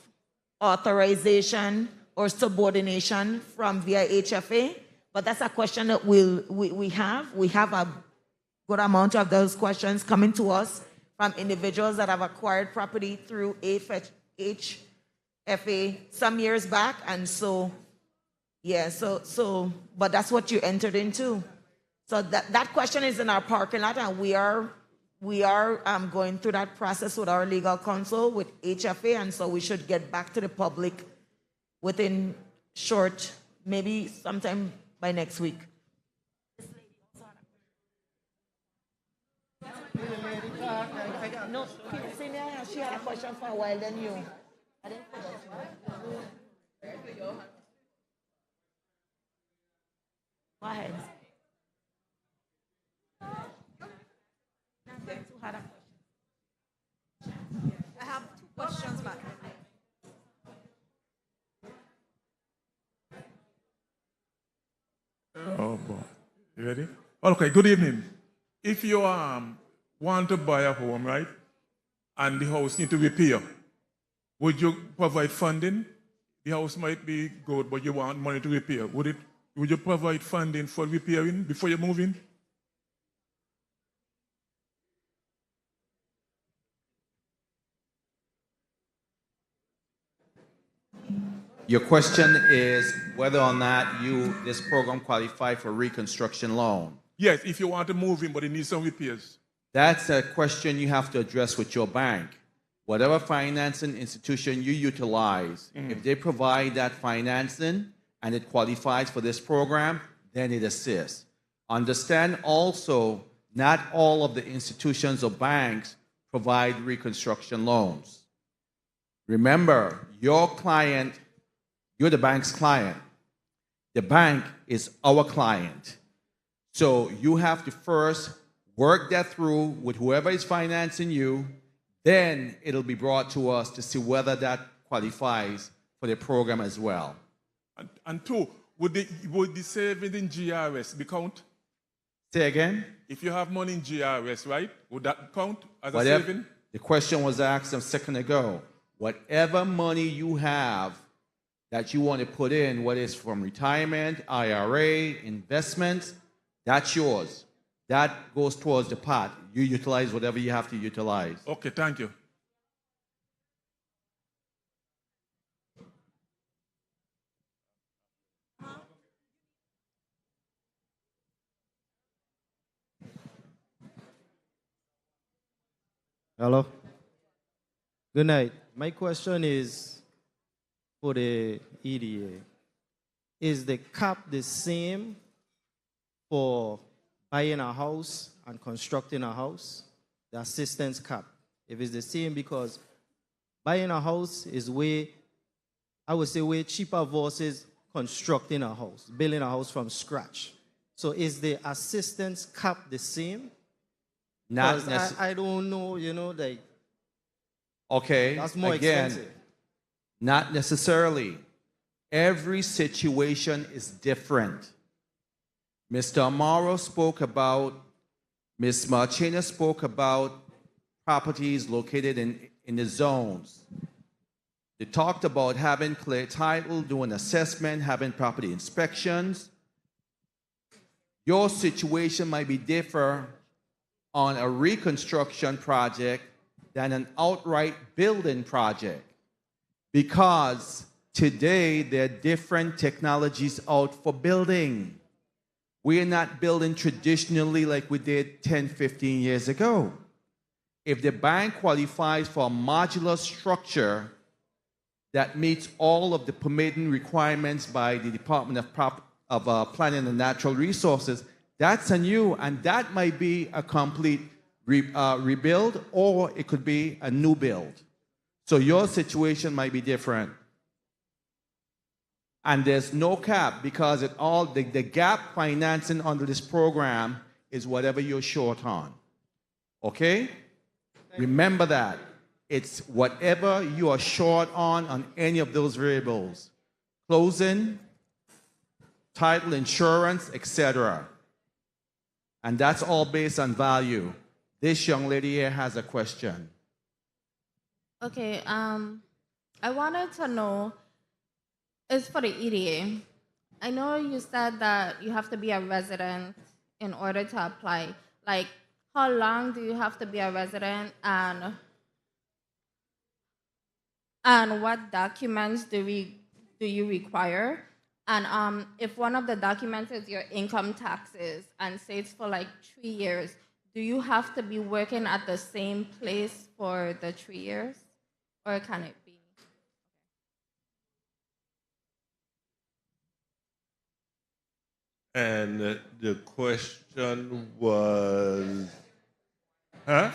authorization or subordination from VIHFA, but that's a question that we have. We have a good amount of those questions coming to us from individuals that have acquired property through HFA some years back, and so, yeah, but that's what you entered into. So that question is in our parking lot, and we are going through that process with our legal counsel, with HFA, and so we should get back to the public within short, maybe sometime by next week. No, she had a question for a while, then you. Go ahead. I have two questions back. Oh, boy. You ready? Okay, good evening. If you want to buy a home, right, and the house need to repair, would you provide funding? The house might be good, but you want money to repair. Would you provide funding for repairing before you move in? Your question is whether or not this program qualify for reconstruction loan. Yes, if you want to move in, but it needs some repairs. That's a question you have to address with your bank. Whatever financing institution you utilize, if they provide that financing and it qualifies for this program, then it assists. Understand also, not all of the institutions or banks provide reconstruction loans. Remember, your client, you're the bank's client. The bank is our client. So you have to first work that through with whoever is financing you. Then it'll be brought to us to see whether that qualifies for the program as well. And two, would the saving in GRS be count? Say again? If you have money in GRS, right, would that count as a saving? The question was asked a second ago. Whatever money you have that you want to put in, whether it's from retirement, IRA, investments, that's yours. That goes towards the pot. You utilize whatever you have to utilize. Okay, thank you. Hello. Good night. My question is for the EDA. Is the cap the same for buying a house and constructing a house? The assistance cap. If it's the same, because buying a house is way cheaper versus constructing a house, building a house from scratch. So is the assistance cap the same? Not I don't know, okay, that's more again, expensive. Not necessarily. Every situation is different. Mr. Amaro spoke about, Ms. Marchena spoke about properties located in the zones. They talked about having clear title, doing assessment, having property inspections. Your situation might be different on a reconstruction project than an outright building project, because today there are different technologies out for building. We are not building traditionally like we did 10, 15 years ago. If the bank qualifies for a modular structure that meets all of the permitting requirements by the Department of Planning and Natural Resources, that's a new, and that might be a complete rebuild, or it could be a new build. So your situation might be different. And there's no cap, because the gap financing under this program is whatever you're short on. Okay? Remember that. It's whatever you are short on any of those variables. Closing, title, insurance, etc. And that's all based on value. This young lady here has a question. Okay, I wanted to know, it's for the EDA. I know you said that you have to be a resident in order to apply. Like, how long do you have to be a resident, and what documents do you require? And if one of the documents is your income taxes and say it's for like 3 years, do you have to be working at the same place for the 3 years? Or can it be? And the question was, huh?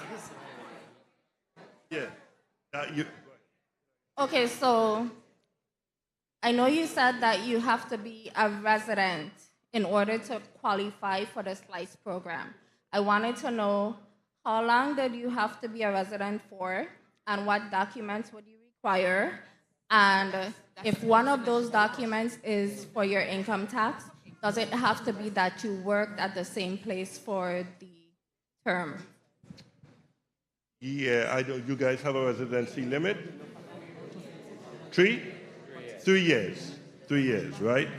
Yeah. Okay, so I know you said that you have to be a resident in order to qualify for the SLICE program. I wanted to know how long did you have to be a resident for, and what documents would you require? And if one of those documents is for your income tax, does it have to be that you worked at the same place for the term? Yeah, I know you guys have a residency limit. 3? 3 years. 3 years, right?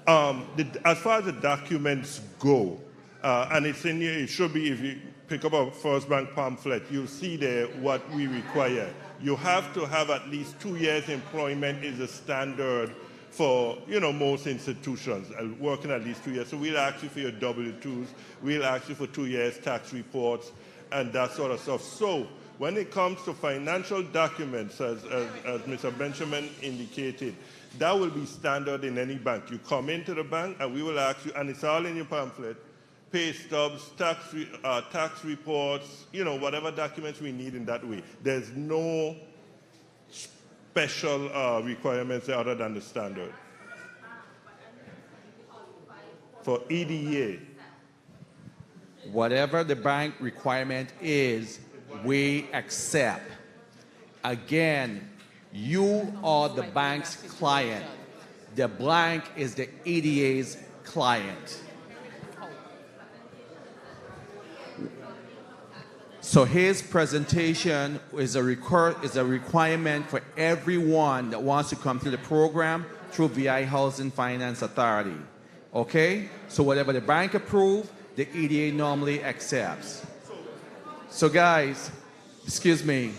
As far as the documents go, and it's in here, it should be, if you pick up a First Bank pamphlet, you'll see there what we require. You have to have at least 2 years employment is a standard for, most institutions, working at least 2 years. So we'll ask you for your W-2s, we'll ask you for 2 years tax reports, and that sort of stuff. So when it comes to financial documents, as Mr. Benjamin indicated, that will be standard in any bank. You come into the bank and we will ask you, and it's all in your pamphlet, pay stubs, tax reports, whatever documents we need in that way. There's no special requirements other than the standard. For EDA. Whatever the bank requirement is, we accept. Again, you are the bank's client. The blank is the EDA's client. So his presentation is a requirement for everyone that wants to come through the program through VI Housing Finance Authority. Okay? So whatever the bank approves, the EDA normally accepts. So guys, excuse me.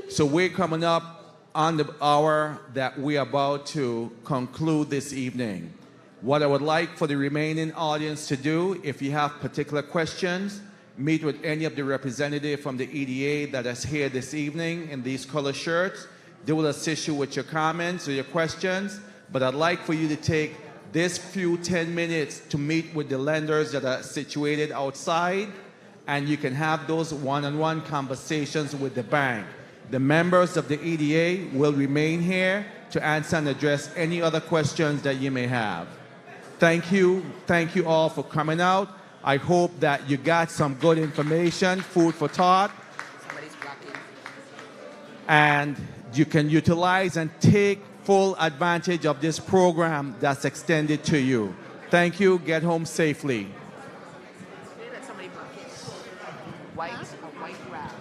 So we're coming up on the hour that we're about to conclude this evening. What I would like for the remaining audience to do, if you have particular questions, meet with any of the representatives from the EDA that is here this evening in these color shirts. They will assist you with your comments or your questions, but I'd like for you to take this few 10 minutes to meet with the lenders that are situated outside, and you can have those one-on-one conversations with the bank. The members of the EDA will remain here to answer and address any other questions that you may have. Thank you all for coming out. I hope that you got some good information, food for thought, and you can utilize and take full advantage of this program that's extended to you. Thank you. Get home safely. White wrap.